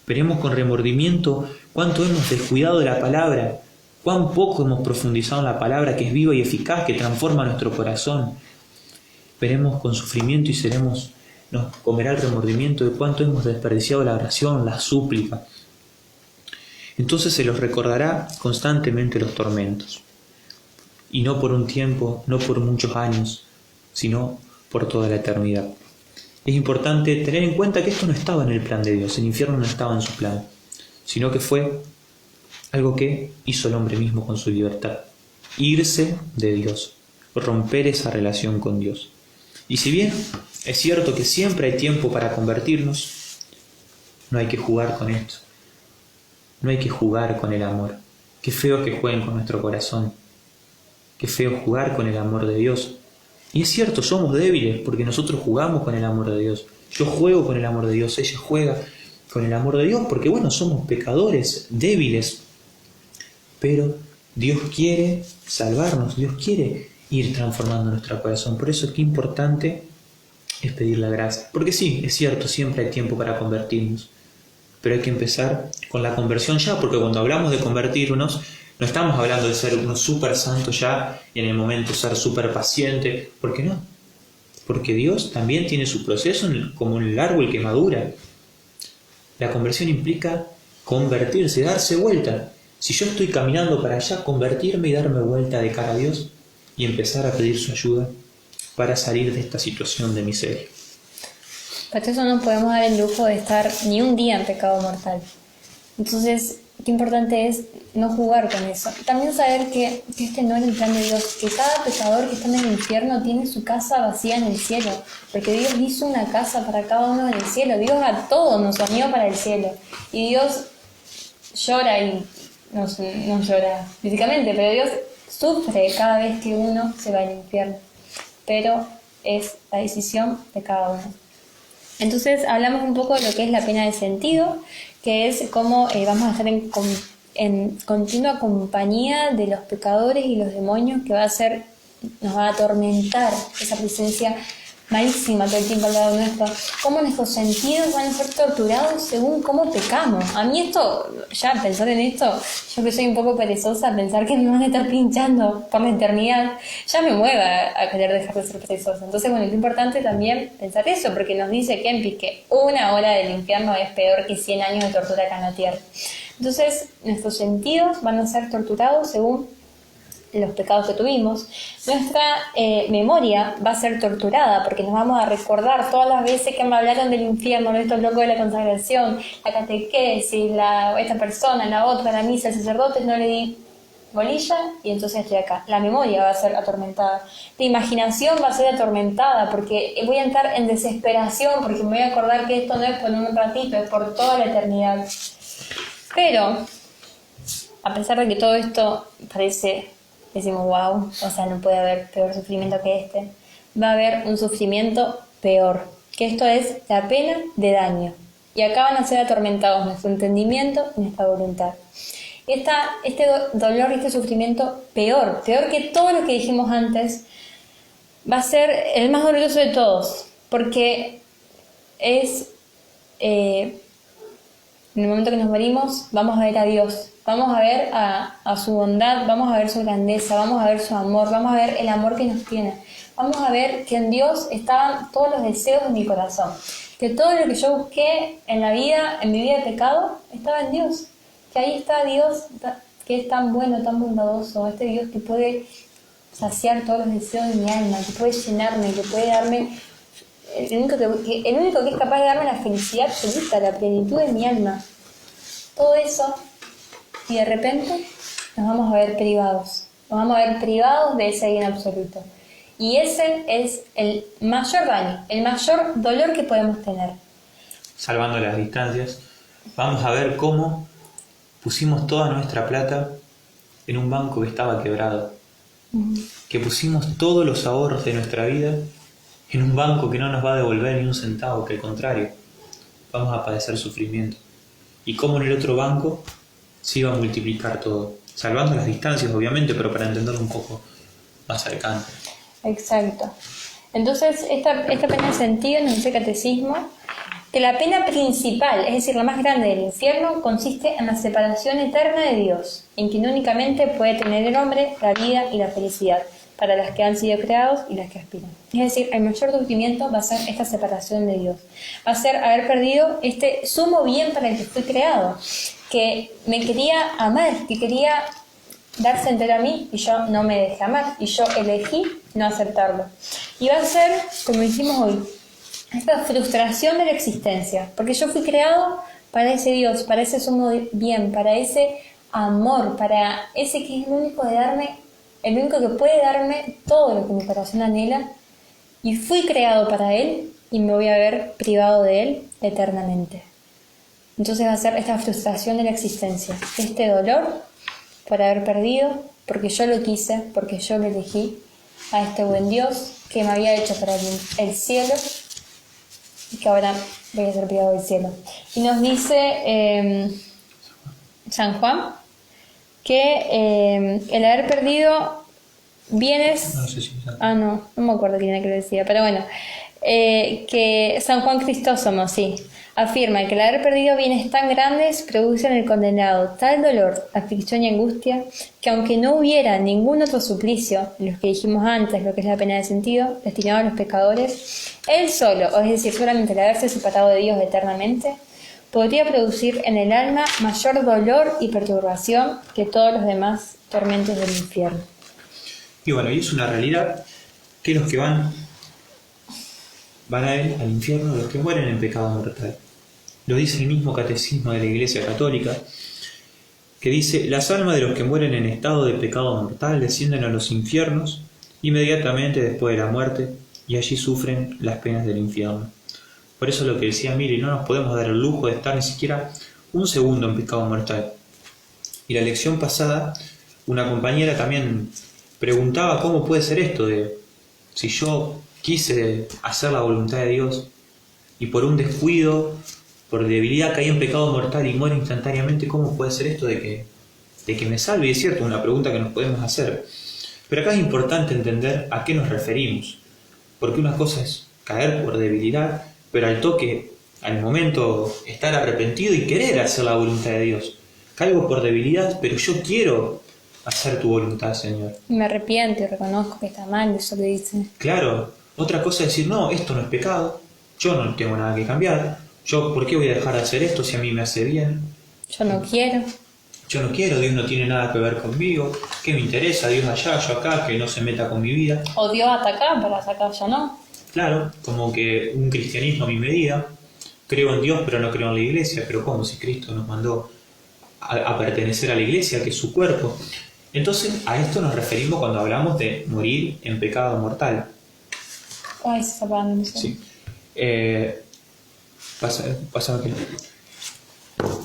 Veremos con remordimiento cuánto hemos descuidado de la palabra, cuán poco hemos profundizado en la palabra que es viva y eficaz, que transforma nuestro corazón. Veremos con sufrimiento y nos comerá el remordimiento de cuánto hemos desperdiciado la oración, la súplica. Entonces se los recordará constantemente los tormentos. Y no por un tiempo, no por muchos años, sino por toda la eternidad. Es importante tener en cuenta que esto no estaba en el plan de Dios, el infierno no estaba en su plan, sino que fue algo que hizo el hombre mismo con su libertad. Irse de Dios, romper esa relación con Dios. Y si bien es cierto que siempre hay tiempo para convertirnos, no hay que jugar con esto. No hay que jugar con el amor. Qué feo que jueguen con nuestro corazón. Qué feo jugar con el amor de Dios. Y es cierto, somos débiles porque nosotros jugamos con el amor de Dios. Yo juego con el amor de Dios, ella juega con el amor de Dios porque, bueno, somos pecadores, débiles. Pero Dios quiere salvarnos, Dios quiere ir transformando nuestro corazón. Por eso qué importante es pedir la gracia. Porque sí, es cierto, siempre hay tiempo para convertirnos. Pero hay que empezar con la conversión ya, porque cuando hablamos de convertirnos, no estamos hablando de ser unos súper santos ya y en el momento ser súper paciente. ¿Por qué no? Porque Dios también tiene su proceso como un árbol que madura. La conversión implica convertirse, darse vuelta. Si yo estoy caminando para allá, convertirme y darme vuelta de cara a Dios y empezar a pedir su ayuda para salir de esta situación de miseria. Por eso no podemos dar el lujo de estar ni un día en pecado mortal. Entonces, qué importante es no jugar con eso. También saber que este no es el plan de Dios, que cada pecador que está en el infierno tiene su casa vacía en el cielo, porque Dios hizo una casa para cada uno en el cielo. Dios a todos nos unió para el cielo. Y Dios llora y no llora físicamente, pero Dios sufre cada vez que uno se va al infierno. Pero es la decisión de cada uno. Entonces hablamos un poco de lo que es la pena de sentido, que es cómo vamos a estar en continua compañía de los pecadores y los demonios, que nos va a atormentar esa presencia malísima todo el tiempo al lado nuestro. Cómo nuestros sentidos van a ser torturados según cómo pecamos. A mí esto, ya pensar en esto, yo que soy un poco perezosa, pensar que me van a estar pinchando por la eternidad, ya me mueve a querer dejar de ser perezosa. Entonces, bueno, es importante también pensar eso, porque nos dice Kempis que 1 hora del infierno es peor que 100 años de tortura acá en la tierra. Entonces, nuestros sentidos van a ser torturados según los pecados que tuvimos. Nuestra memoria va a ser torturada porque nos vamos a recordar todas las veces que me hablaron del infierno, de estos locos de la consagración, la catequesis, esta persona, la otra, la misa, el sacerdote, no le di bolilla y entonces estoy acá. La memoria va a ser atormentada. La imaginación va a ser atormentada porque voy a entrar en desesperación porque me voy a acordar que esto no es por un ratito, es por toda la eternidad. Pero, a pesar de que todo esto decimos, wow, o sea, no puede haber peor sufrimiento que este. Va a haber un sufrimiento peor, que esto es la pena de daño. Y acá van a ser atormentados nuestro entendimiento y nuestra voluntad. Este dolor y este sufrimiento peor que todo lo que dijimos antes, va a ser el más doloroso de todos, porque es en el momento que nos morimos, vamos a ver a Dios. Vamos a ver a su bondad, vamos a ver su grandeza, vamos a ver su amor, vamos a ver el amor que nos tiene. Vamos a ver que en Dios estaban todos los deseos de mi corazón. Que todo lo que yo busqué en la vida, en mi vida de pecado, estaba en Dios. Que ahí está Dios, que es tan bueno, tan bondadoso. Este Dios que puede saciar todos los deseos de mi alma, que puede llenarme, que puede darme... El único que es capaz de darme la felicidad absoluta, la plenitud de mi alma. Todo eso... Y de repente nos vamos a ver privados. Nos vamos a ver privados de ese bien absoluto. Y ese es el mayor daño, el mayor dolor que podemos tener. Salvando las distancias, vamos a ver cómo pusimos toda nuestra plata en un banco que estaba quebrado. Que pusimos todos los ahorros de nuestra vida en un banco que no nos va a devolver ni un centavo, que al contrario, vamos a padecer sufrimiento. Y cómo en el otro banco se iba a multiplicar todo, salvando las distancias obviamente, pero para entenderlo un poco más cercano. Exacto. Entonces, esta pena de sentido nos dice el catecismo que la pena principal, es decir, la más grande del infierno, consiste en la separación eterna de Dios, en quien únicamente puede tener el hombre la vida y la felicidad, para las que han sido creados y las que aspiran. Es decir, el mayor sufrimiento va a ser esta separación de Dios, va a ser haber perdido este sumo bien para el que fui creado, que me quería amar, que quería darse entero a mí y yo no me dejé amar, y yo elegí no aceptarlo. Y va a ser, como dijimos hoy, esta frustración de la existencia, porque yo fui creado para ese Dios, para ese sumo bien, para ese amor, para ese que es el único que puede darme todo lo que mi corazón anhela, y fui creado para Él y me voy a ver privado de Él eternamente. Entonces va a ser esta frustración de la existencia, este dolor por haber perdido, porque yo lo quise, porque yo lo elegí, a este buen Dios que me había hecho para el cielo, y que ahora voy a ser privado del cielo. Y nos dice San Juan que el haber perdido bienes... No sé si... no me acuerdo quién era que lo decía, pero bueno, que San Juan Crisóstomo, sí, afirma que el haber perdido bienes tan grandes produce en el condenado tal dolor, aflicción y angustia, que aunque no hubiera ningún otro suplicio, los que dijimos antes, lo que es la pena de sentido, destinado a los pecadores, él solo, o es decir, solamente el haberse separado de Dios eternamente, podría producir en el alma mayor dolor y perturbación que todos los demás tormentos del infierno. Y bueno, y es una realidad que los que van a él, al infierno, los que mueren en pecado mortal. Lo dice el mismo catecismo de la Iglesia Católica, que dice: las almas de los que mueren en estado de pecado mortal descienden a los infiernos inmediatamente después de la muerte, y allí sufren las penas del infierno. Por eso lo que decía Miri, no nos podemos dar el lujo de estar ni siquiera un segundo en pecado mortal. Y la lección pasada, una compañera también preguntaba cómo puede ser esto de si yo quise hacer la voluntad de Dios y por un descuido, por debilidad caí en pecado mortal y muero instantáneamente, ¿cómo puede ser esto de que me salve? Y es cierto, una pregunta que nos podemos hacer. Pero acá es importante entender a qué nos referimos, porque una cosa es caer por debilidad, pero al toque, al momento, estar arrepentido y querer hacer la voluntad de Dios. Caigo por debilidad, pero yo quiero hacer tu voluntad, Señor. Me arrepiento y reconozco que está mal, eso le dice. Claro, otra cosa es decir, no, esto no es pecado, yo no tengo nada que cambiar, ¿por qué voy a dejar de hacer esto si a mí me hace bien? Yo no quiero. Yo no quiero, Dios no tiene nada que ver conmigo, ¿qué me interesa? Dios allá, yo acá, que no se meta con mi vida. O Dios hasta acá, pero hasta acá yo no. Claro, como que un cristianismo a mi medida, creo en Dios pero no creo en la iglesia, pero ¿cómo? Si Cristo nos mandó a pertenecer a la iglesia, que es su cuerpo. Entonces a esto nos referimos cuando hablamos de morir en pecado mortal. Ay, se está apagando. Sí. Pasa que...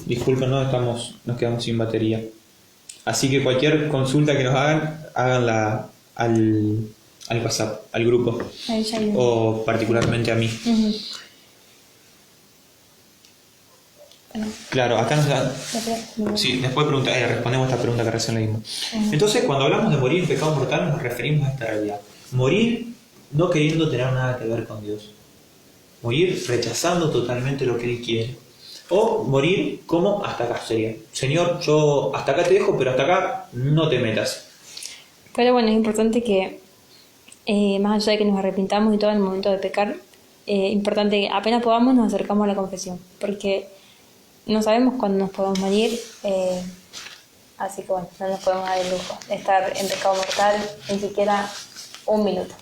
Disculpen, nos quedamos sin batería. Así que cualquier consulta que nos hagan, háganla al WhatsApp, al grupo, o particularmente a mí. Uh-huh. Claro, acá nos da... Sí, después respondemos esta pregunta que recién leímos. Uh-huh. Entonces, cuando hablamos de morir en pecado mortal, nos referimos a esta realidad. Morir no queriendo tener nada que ver con Dios. Morir rechazando totalmente lo que Él quiere. O morir como hasta acá sería. Señor, yo hasta acá te dejo, pero hasta acá no te metas. Pero bueno, es importante que, más allá de que nos arrepintamos y todo en el momento de pecar, importante que apenas podamos nos acercamos a la confesión. Porque no sabemos cuándo nos podemos morir, así que bueno, no nos podemos dar el lujo de estar en pecado mortal ni siquiera un minuto.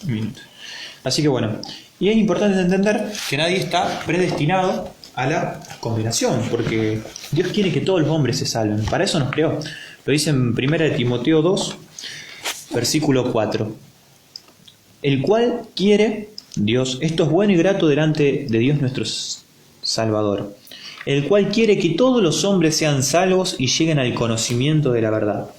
Así que bueno, y es importante entender que nadie está predestinado a la condenación, porque Dios quiere que todos los hombres se salven. Para eso nos creó. Lo dice en 1 Timoteo 2, versículo 4. El cual quiere, Dios, esto es bueno y grato delante de Dios nuestro Salvador, el cual quiere que todos los hombres sean salvos y lleguen al conocimiento de la verdad.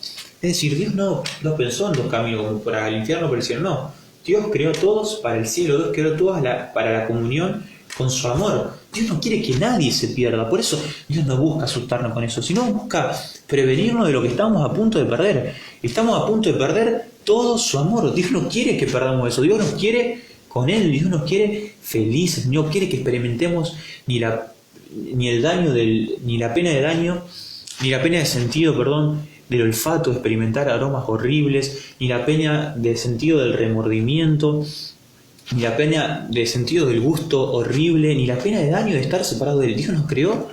Es decir, Dios no pensó en dos caminos como para el infierno, pero el cielo no. Dios creó todos para el cielo, Dios creó todos para la comunión con su amor. Dios no quiere que nadie se pierda. Por eso Dios no busca asustarnos con eso, sino busca prevenirnos de lo que estamos a punto de perder. Estamos a punto de perder todo su amor. Dios no quiere que perdamos eso. Dios nos quiere con Él. Dios nos quiere felices. No quiere que experimentemos ni el daño ni la pena de daño, ni la pena de sentido, del olfato, de experimentar aromas horribles, ni la pena de sentido del remordimiento, ni la pena de sentido del gusto horrible, ni la pena de daño de estar separado de Él. Dios nos creó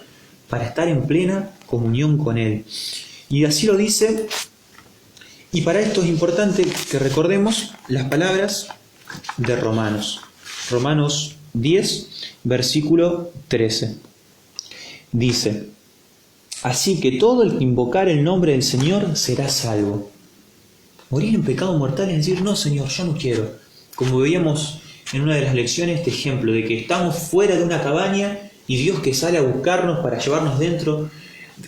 para estar en plena comunión con Él. Y así lo dice, y para esto es importante que recordemos las palabras de Romanos. Romanos 10, versículo 13. Dice: así que todo el que invocar el nombre del Señor será salvo. Morir en pecado mortal es decir, no Señor, yo no quiero. Como veíamos en una de las lecciones, este ejemplo de que estamos fuera de una cabaña y Dios que sale a buscarnos para llevarnos dentro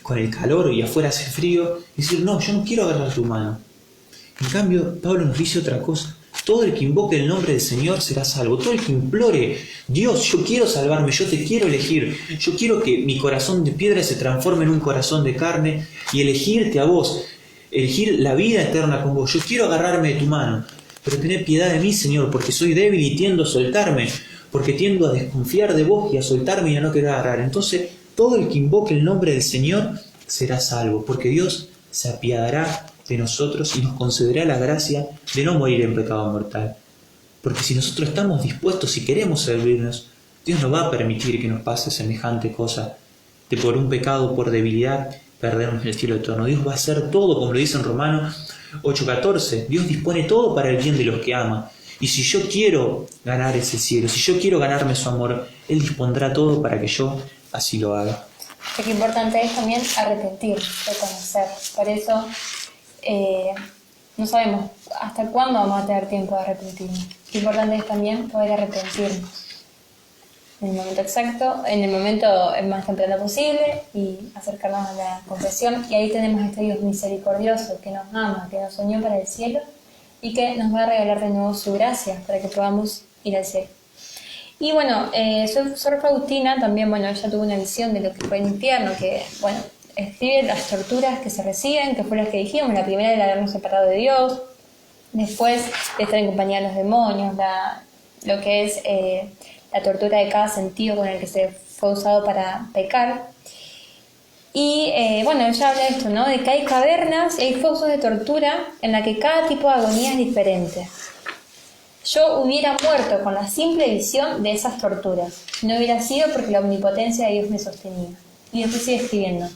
con el calor y afuera hace frío, y decir, no, yo no quiero agarrar tu mano. En cambio, Pablo nos dice otra cosa. Todo el que invoque el nombre del Señor será salvo. Todo el que implore, Dios, yo quiero salvarme, yo te quiero elegir. Yo quiero que mi corazón de piedra se transforme en un corazón de carne y elegirte a vos, elegir la vida eterna con vos. Yo quiero agarrarme de tu mano, pero tener piedad de mí, Señor, porque soy débil y tiendo a soltarme, porque tiendo a desconfiar de vos y a soltarme y a no querer agarrar. Entonces, todo el que invoque el nombre del Señor será salvo, porque Dios se apiadará de nosotros y nos concederá la gracia de no morir en pecado mortal. Porque si nosotros estamos dispuestos y queremos servirnos, Dios no va a permitir que nos pase semejante cosa de por un pecado, por debilidad, perdernos el cielo eterno. Dios va a hacer todo, como lo dice en Romanos 8:14. Dios dispone todo para el bien de los que ama. Y si yo quiero ganar ese cielo, si yo quiero ganarme su amor, Él dispondrá todo para que yo así lo haga. Lo que importante es también arrepentir, reconocer. Por eso no sabemos hasta cuándo vamos a tener tiempo de arrepentirnos. Lo importante es también poder arrepentirnos en el momento exacto, en el momento más temprano posible y acercarnos a la confesión. Y ahí tenemos a este Dios misericordioso que nos ama, que nos unió para el cielo y que nos va a regalar de nuevo su gracia para que podamos ir al cielo. Y bueno, Sor Faustina también, ella tuvo una visión de lo que fue el infierno, que, escribe las torturas que se reciben, que fue las que dijimos, la primera de habernos separado de Dios, después de estar en compañía de los demonios, lo que es la tortura de cada sentido con el que se fue usado para pecar. Y ella habla de esto, ¿no? De que hay cavernas y hay fosos de tortura en la que cada tipo de agonía es diferente. Yo hubiera muerto con la simple visión de esas torturas, no hubiera sido porque la omnipotencia de Dios me sostenía. Y después sigue escribiendo: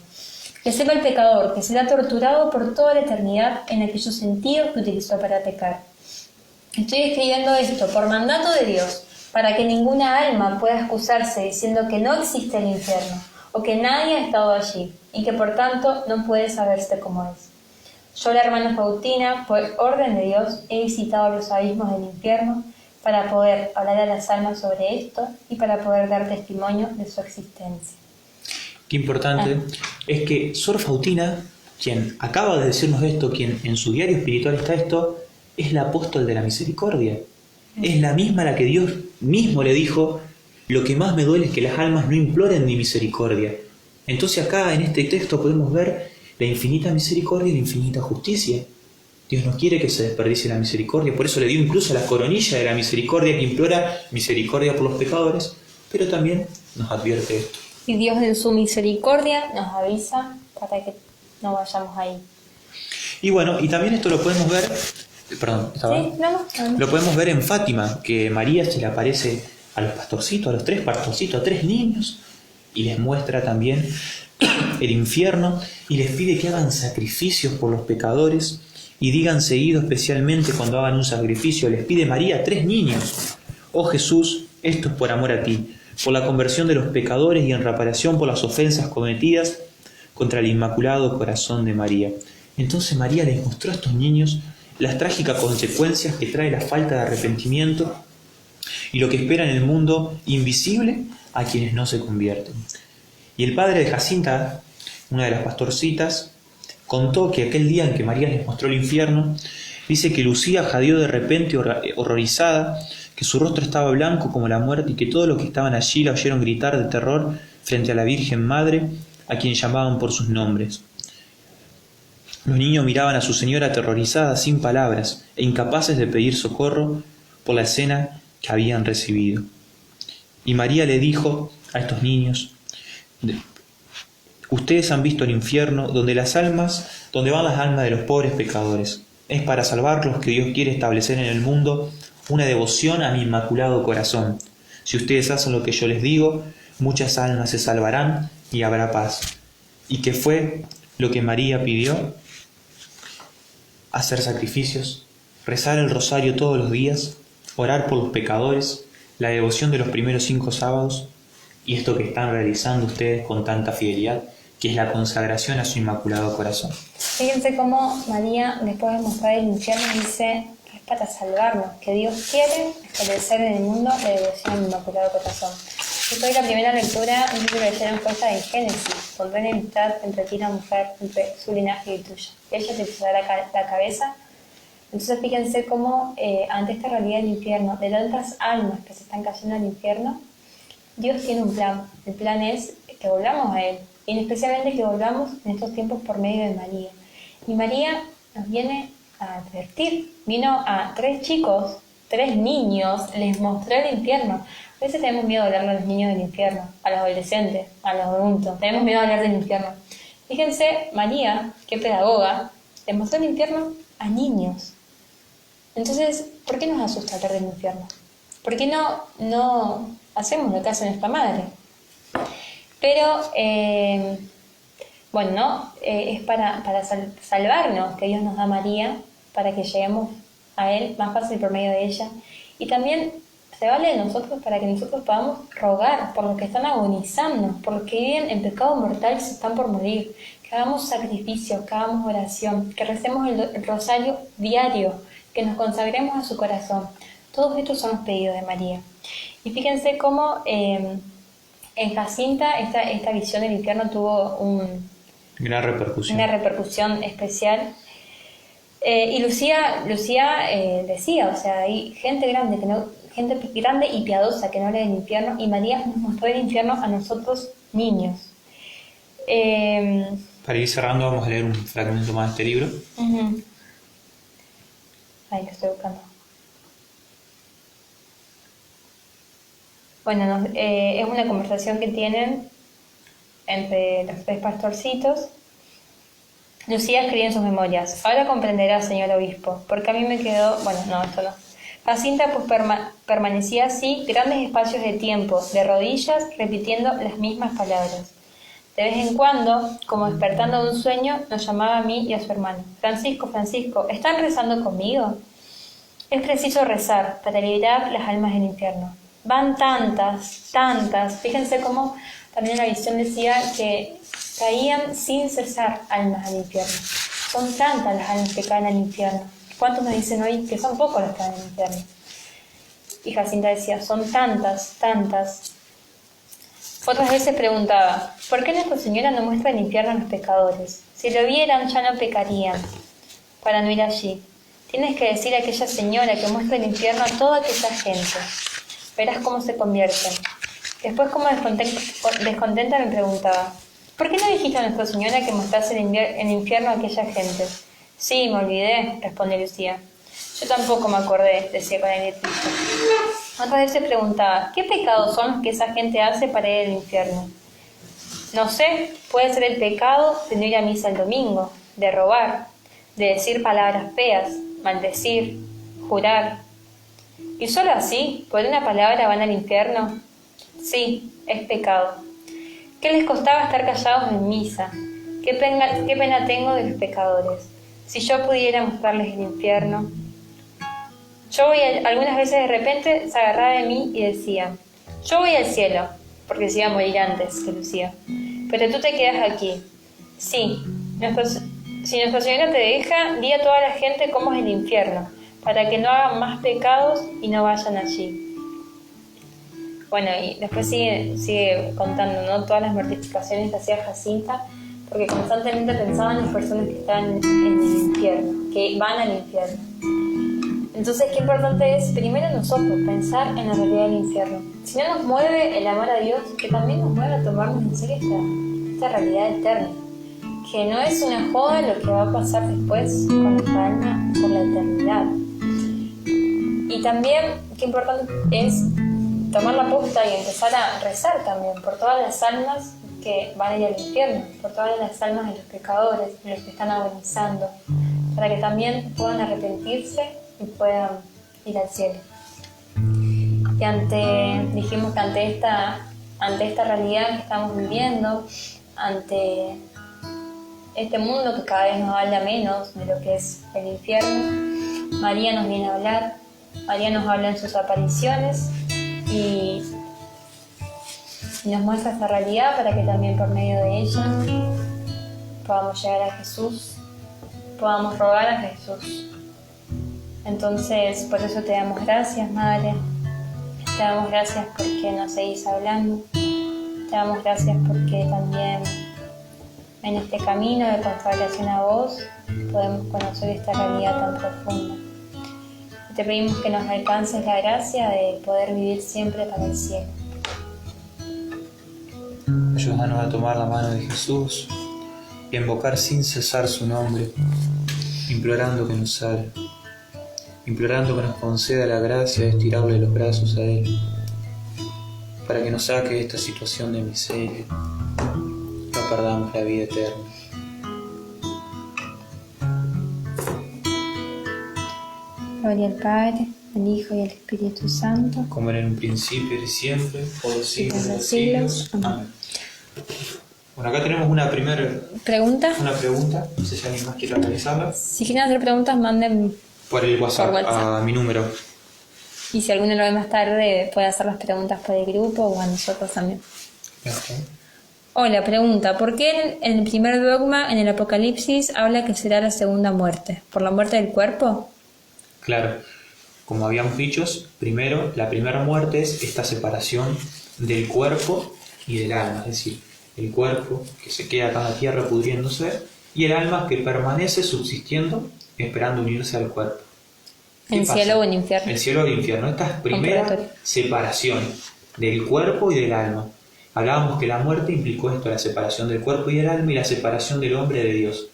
que sepa el pecador que será torturado por toda la eternidad en aquellos sentidos que utilizó para pecar. Estoy escribiendo esto por mandato de Dios, para que ninguna alma pueda excusarse diciendo que no existe el infierno, o que nadie ha estado allí, y que por tanto no puede saberse cómo es. Yo, la hermana Faustina, por orden de Dios, he visitado los abismos del infierno para poder hablar a las almas sobre esto y para poder dar testimonio de su existencia. Qué importante es que Sor Faustina, quien acaba de decirnos esto, quien en su diario espiritual está esto, es la apóstol de la misericordia. Es la misma a la que Dios mismo le dijo: lo que más me duele es que las almas no imploren mi misericordia. Entonces acá en este texto podemos ver la infinita misericordia y la infinita justicia. Dios no quiere que se desperdicie la misericordia, por eso le dio incluso la coronilla de la misericordia que implora misericordia por los pecadores, pero también nos advierte esto. Y Dios en su misericordia nos avisa para que no vayamos ahí. Y y también esto lo podemos ver, lo podemos ver en Fátima, que María se le aparece a los pastorcitos, a los 3 pastorcitos, a 3 niños, y les muestra también el infierno y les pide que hagan sacrificios por los pecadores y digan seguido, especialmente cuando hagan un sacrificio, les pide María a 3 niños: oh Jesús, esto es por amor a ti, por la conversión de los pecadores y en reparación por las ofensas cometidas contra el Inmaculado Corazón de María. Entonces María les mostró a estos niños las trágicas consecuencias que trae la falta de arrepentimiento y lo que espera en el mundo invisible a quienes no se convierten. Y el padre de Jacinta, una de las pastorcitas, contó que aquel día en que María les mostró el infierno, Dice que Lucía jadeó de repente horrorizada, que su rostro estaba blanco como la muerte y que todos los que estaban allí la oyeron gritar de terror frente a la Virgen Madre, a quien llamaban por sus nombres. Los niños miraban a su señora aterrorizada, sin palabras, e incapaces de pedir socorro por la escena que habían recibido. Y María le dijo a estos niños: ustedes han visto el infierno donde van las almas de los pobres pecadores. Es para salvarlos que Dios quiere establecer en el mundo una devoción a mi inmaculado corazón. Si ustedes hacen lo que yo les digo, muchas almas se salvarán y habrá paz. ¿Y qué fue lo que María pidió? Hacer sacrificios, rezar el rosario todos los días, orar por los pecadores, la devoción de los primeros 5 sábados y esto que están realizando ustedes con tanta fidelidad, que es la consagración a su inmaculado corazón. Fíjense cómo María, después de mostrar el infierno, dice que es para salvarnos, que Dios quiere establecer en el mundo la devoción al inmaculado corazón. Esta es la primera lectura, no sé si lo leyeron, fue esta en Génesis: pondré enemistad entre ti y la mujer, entre su linaje y el tuyo. Ella te pisará la cabeza. Entonces fíjense cómo ante esta realidad del infierno, de tantas almas que se están cayendo al infierno, Dios tiene un plan. El plan es que volvamos a Él, y especialmente que volvamos en estos tiempos por medio de María. Y María nos viene a advertir, vino a 3 chicos, 3 niños, les mostró el infierno. A veces tenemos miedo de hablarle a los niños del infierno, a los adolescentes, a los adultos, tenemos miedo de hablar del infierno. Fíjense, María, qué pedagoga, le mostró el infierno a niños. Entonces, ¿por qué nos asusta hablar del infierno? ¿Por qué no hacemos lo que hace nuestra madre? Pero, es para salvarnos que Dios nos da a María, para que lleguemos a Él más fácil por medio de ella. Y también se vale de nosotros para que nosotros podamos rogar por los que están agonizando, por los que viven en pecado mortal y se están por morir. Que hagamos sacrificios, que hagamos oración, que recemos el rosario diario, que nos consagremos a su corazón. Todos estos son los pedidos de María. Y fíjense cómo en Jacinta esta visión del infierno tuvo una repercusión especial. Y Lucía decía, o sea, hay gente grande y piadosa que no lee el infierno, y María nos mostró el infierno a nosotros niños. Para ir cerrando, vamos a leer un fragmento más de este libro. Ahí lo estoy buscando. Bueno, es una conversación que tienen entre los 3 pastorcitos. Lucía escribe en sus memorias: ahora comprenderá, señor obispo, porque a mí me quedó... esto no. Jacinta pues permanecía así grandes espacios de tiempo, de rodillas, repitiendo las mismas palabras. De vez en cuando, como despertando de un sueño, nos llamaba a mí y a su hermano: Francisco, Francisco, ¿están rezando conmigo? Es preciso rezar para liberar las almas del infierno. Van tantas. Fíjense cómo también la visión decía que caían sin cesar almas al infierno. Son tantas las almas que caen al infierno. ¿Cuántos nos dicen hoy que son pocos los que caen al infierno? Y Jacinta decía: son tantas. Otras veces preguntaba: ¿por qué Nuestra Señora no muestra el infierno a los pecadores? Si lo vieran ya no pecarían, para no ir allí. Tienes que decir a aquella señora que muestra el infierno a toda aquella gente. Verás cómo se convierten. Después, como descontenta, me preguntaba: ¿por qué no dijiste a Nuestra Señora que mostrase el infierno a aquella gente? Sí, me olvidé, respondió Lucía. Yo tampoco me acordé, decía con aire triste. Otras veces preguntaba: ¿qué pecados son los que esa gente hace para ir al infierno? No sé, puede ser el pecado de no ir a misa el domingo, de robar, de decir palabras feas, maldecir, jurar. ¿Y solo así, por una palabra, van al infierno? Sí, es pecado. ¿Qué les costaba estar callados en misa? ¿Qué pena tengo de los pecadores? Si yo pudiera mostrarles el infierno. Algunas veces de repente se agarraba de mí y decía: yo voy al cielo, porque se iba a morir antes que Lucía. Pero tú te quedas aquí. Sí, si Nuestra Señora te deja, di a toda la gente cómo es el infierno, para que no hagan más pecados y no vayan allí. Bueno, y después sigue contando, ¿no?, todas las mortificaciones que hacía Jacinta porque constantemente pensaba en las personas que están en el infierno, que van al infierno. Entonces, qué importante es primero nosotros pensar en la realidad del infierno. Si no nos mueve el amor a Dios, que también nos mueve a tomarnos en serio esta realidad eterna, que no es una joda lo que va a pasar después con nuestra alma por la eternidad. Y también, qué importante es tomar la posta y empezar a rezar también por todas las almas que van a ir al infierno, por todas las almas de los pecadores, de los que están agonizando, para que también puedan arrepentirse y puedan ir al cielo. Y dijimos que ante esta realidad que estamos viviendo, ante este mundo que cada vez nos habla menos de lo que es el infierno, María nos viene a hablar. María nos habla en sus apariciones y nos muestra esta realidad para que también por medio de ella podamos llegar a Jesús, podamos rogar a Jesús. Entonces, por eso te damos gracias, Madre. Te damos gracias porque nos seguís hablando. Te damos gracias porque también en este camino de consagración a vos podemos conocer esta realidad tan profunda. Te pedimos que nos alcances la gracia de poder vivir siempre para el cielo. Ayúdanos a tomar la mano de Jesús y a invocar sin cesar su nombre, implorando que nos salve, implorando que nos conceda la gracia de estirarle los brazos a Él, para que nos saque de esta situación de miseria, no perdamos la vida eterna. Gloria al Padre, al Hijo y al Espíritu Santo, como era en un principio y siempre, por los siglos de los siglos. siglos. Amén. Bueno, acá tenemos una ¿Pregunta? pregunta, no sé si alguien más quiere realizarla. Si quieren hacer preguntas, manden Por el WhatsApp, por WhatsApp. a mi número. Y si alguno lo ve más tarde, puede hacer las preguntas por el grupo o a nosotros también. Hola, pregunta, ¿por qué en el primer dogma, en el Apocalipsis, habla que será la segunda muerte? ¿Por la muerte del cuerpo? Claro, como habíamos dicho, primero, la primera muerte es esta separación del cuerpo y del alma, es decir, el cuerpo que se queda acá en la tierra pudriéndose y el alma que permanece subsistiendo esperando unirse al cuerpo. ¿En cielo o en infierno? El cielo o el infierno. Esta es primera separación del cuerpo y del alma. Hablábamos que la muerte implicó esto, la separación del cuerpo y del alma y la separación del hombre de Dios.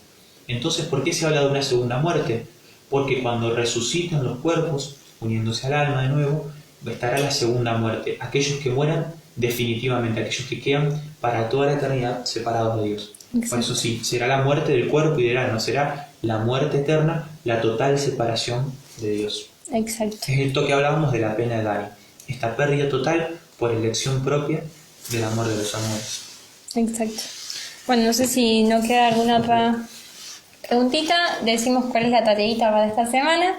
Entonces, ¿por qué se habla de una segunda muerte? Porque cuando resucitan los cuerpos, uniéndose al alma de nuevo, estará la segunda muerte. Aquellos que mueran definitivamente, aquellos que quedan para toda la eternidad separados de Dios. Exacto. Por eso sí, será la muerte del cuerpo y del alma, será la muerte eterna, la total separación de Dios. Exacto. Es esto que hablábamos de la pena de Dani, esta pérdida total por elección propia del amor de los amores. Exacto. Bueno, no sé si no queda alguna otra preguntita, decimos cuál es la tareita para esta semana.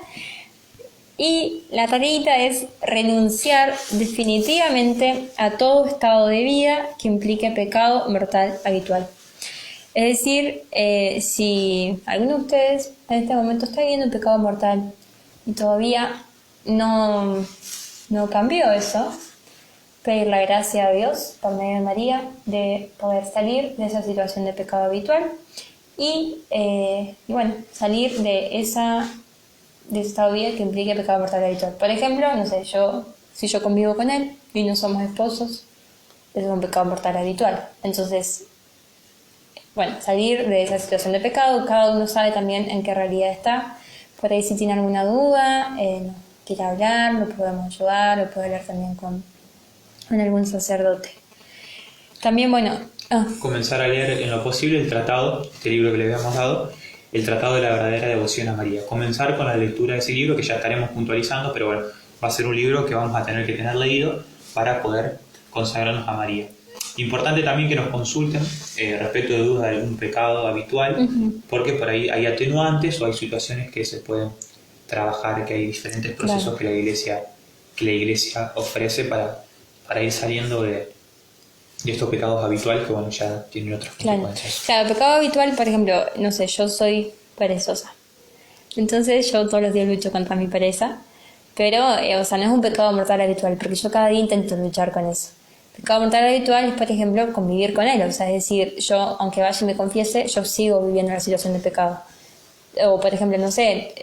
Y la tareita es renunciar definitivamente a todo estado de vida que implique pecado mortal habitual. Es decir, si alguno de ustedes en este momento está viviendo un pecado mortal y todavía no cambió eso, pedir la gracia a Dios por medio de María de poder salir de esa situación de pecado habitual y bueno, salir de ese estado de vida que implique pecado mortal habitual. Por ejemplo, no sé, si yo convivo con él y no somos esposos, eso es un pecado mortal habitual. Entonces, bueno, salir de esa situación de pecado, cada uno sabe también en qué realidad está. Por ahí si tiene alguna duda, quiere hablar, lo podemos ayudar, lo puede hablar también con algún sacerdote. También, bueno... Comenzar a leer en lo posible el tratado, este libro que le habíamos dado, el Tratado de la Verdadera Devoción a María. Comenzar con la lectura de ese libro que ya estaremos puntualizando, pero bueno, va a ser un libro que vamos a tener que tener leído para poder consagrarnos a María. Importante también que nos consulten respecto de dudas de algún pecado habitual, porque por ahí hay atenuantes o hay situaciones que se pueden trabajar, que hay diferentes procesos que la Iglesia ofrece para ir saliendo de estos pecados habituales que bueno, ya tienen otras consecuencias. Claro, pecado habitual, por ejemplo, no sé, yo soy perezosa. Entonces yo todos los días lucho contra mi pereza, pero o sea, no es un pecado mortal habitual, porque yo cada día intento luchar con eso. Pecado mortal habitual es, por ejemplo, convivir con él, o sea, es decir, yo, aunque vaya y me confiese, yo sigo viviendo la situación de pecado. O, por ejemplo, no sé,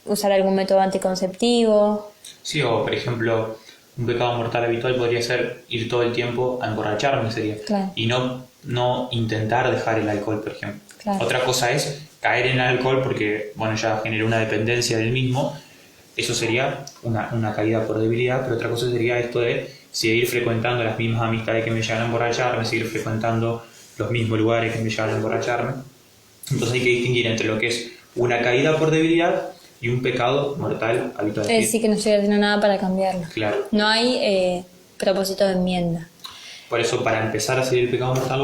usar algún método anticonceptivo. Sí, o por ejemplo, un pecado mortal habitual podría ser ir todo el tiempo a emborracharme, sería. Claro. Y no intentar dejar el alcohol, por ejemplo. Claro. Otra cosa es caer en el alcohol porque, bueno, ya generó una dependencia del mismo. Eso sería una caída por debilidad, pero otra cosa sería esto de seguir frecuentando las mismas amistades que me llevan a emborracharme, seguir frecuentando los mismos lugares que me llevan a emborracharme. Entonces hay que distinguir entre lo que es una caída por debilidad y un pecado mortal habitual. Es decir, que no estoy haciendo nada para cambiarlo. Claro. No hay propósito de enmienda. Por eso, para empezar a hacer el pecado mortal,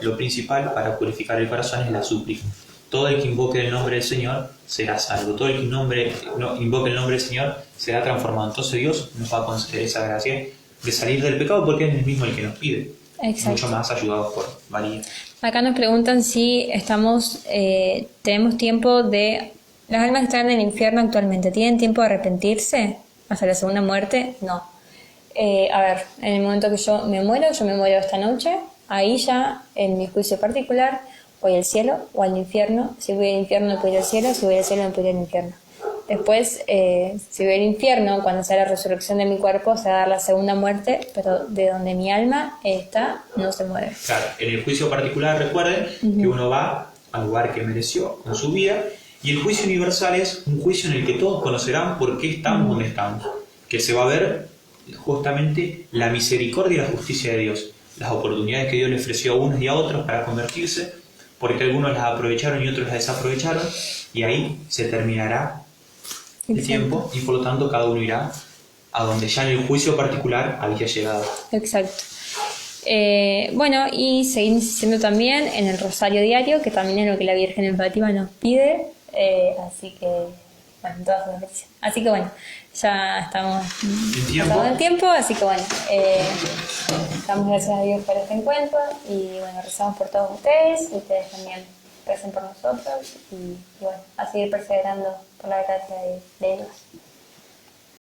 lo principal para purificar el corazón es la súplica. Todo el que invoque el nombre del Señor será salvo. Todo el que invoque el nombre del Señor será transformado. Entonces Dios nos va a conceder esa gracia de salir del pecado porque es el mismo el que nos pide. Exacto. Mucho más ayudados por María. Acá nos preguntan si tenemos tiempo de... Las almas que están en el infierno actualmente, ¿tienen tiempo de arrepentirse hasta la segunda muerte? No. A ver, en el momento que yo me muero esta noche, ahí ya, en mi juicio particular, voy al cielo o al infierno. Si voy al infierno no puedo ir al cielo, si voy al cielo no puedo ir al infierno. Después, si voy al infierno, cuando sea la resurrección de mi cuerpo, se va a dar la segunda muerte, pero de donde mi alma está, no se mueve. Claro, en el juicio particular recuerden que uno va al lugar que mereció con su vida, y el juicio universal es un juicio en el que todos conocerán por qué estamos donde estamos, que se va a ver justamente la misericordia y la justicia de Dios, las oportunidades que Dios le ofreció a unos y a otros para convertirse, porque algunos las aprovecharon y otros las desaprovecharon, y ahí se terminará el tiempo y por lo tanto cada uno irá a donde ya en el juicio particular había llegado. Exacto. Bueno, y seguimos diciendo también en el rosario diario, que también es lo que la Virgen en Fátima nos pide, así que, bueno, todas las veces. Así que bueno, ya estamos pasando el tiempo, así que bueno, damos gracias a Dios por este encuentro y bueno, rezamos por todos ustedes también recen por nosotros y bueno, a seguir perseverando por la gracia de Dios.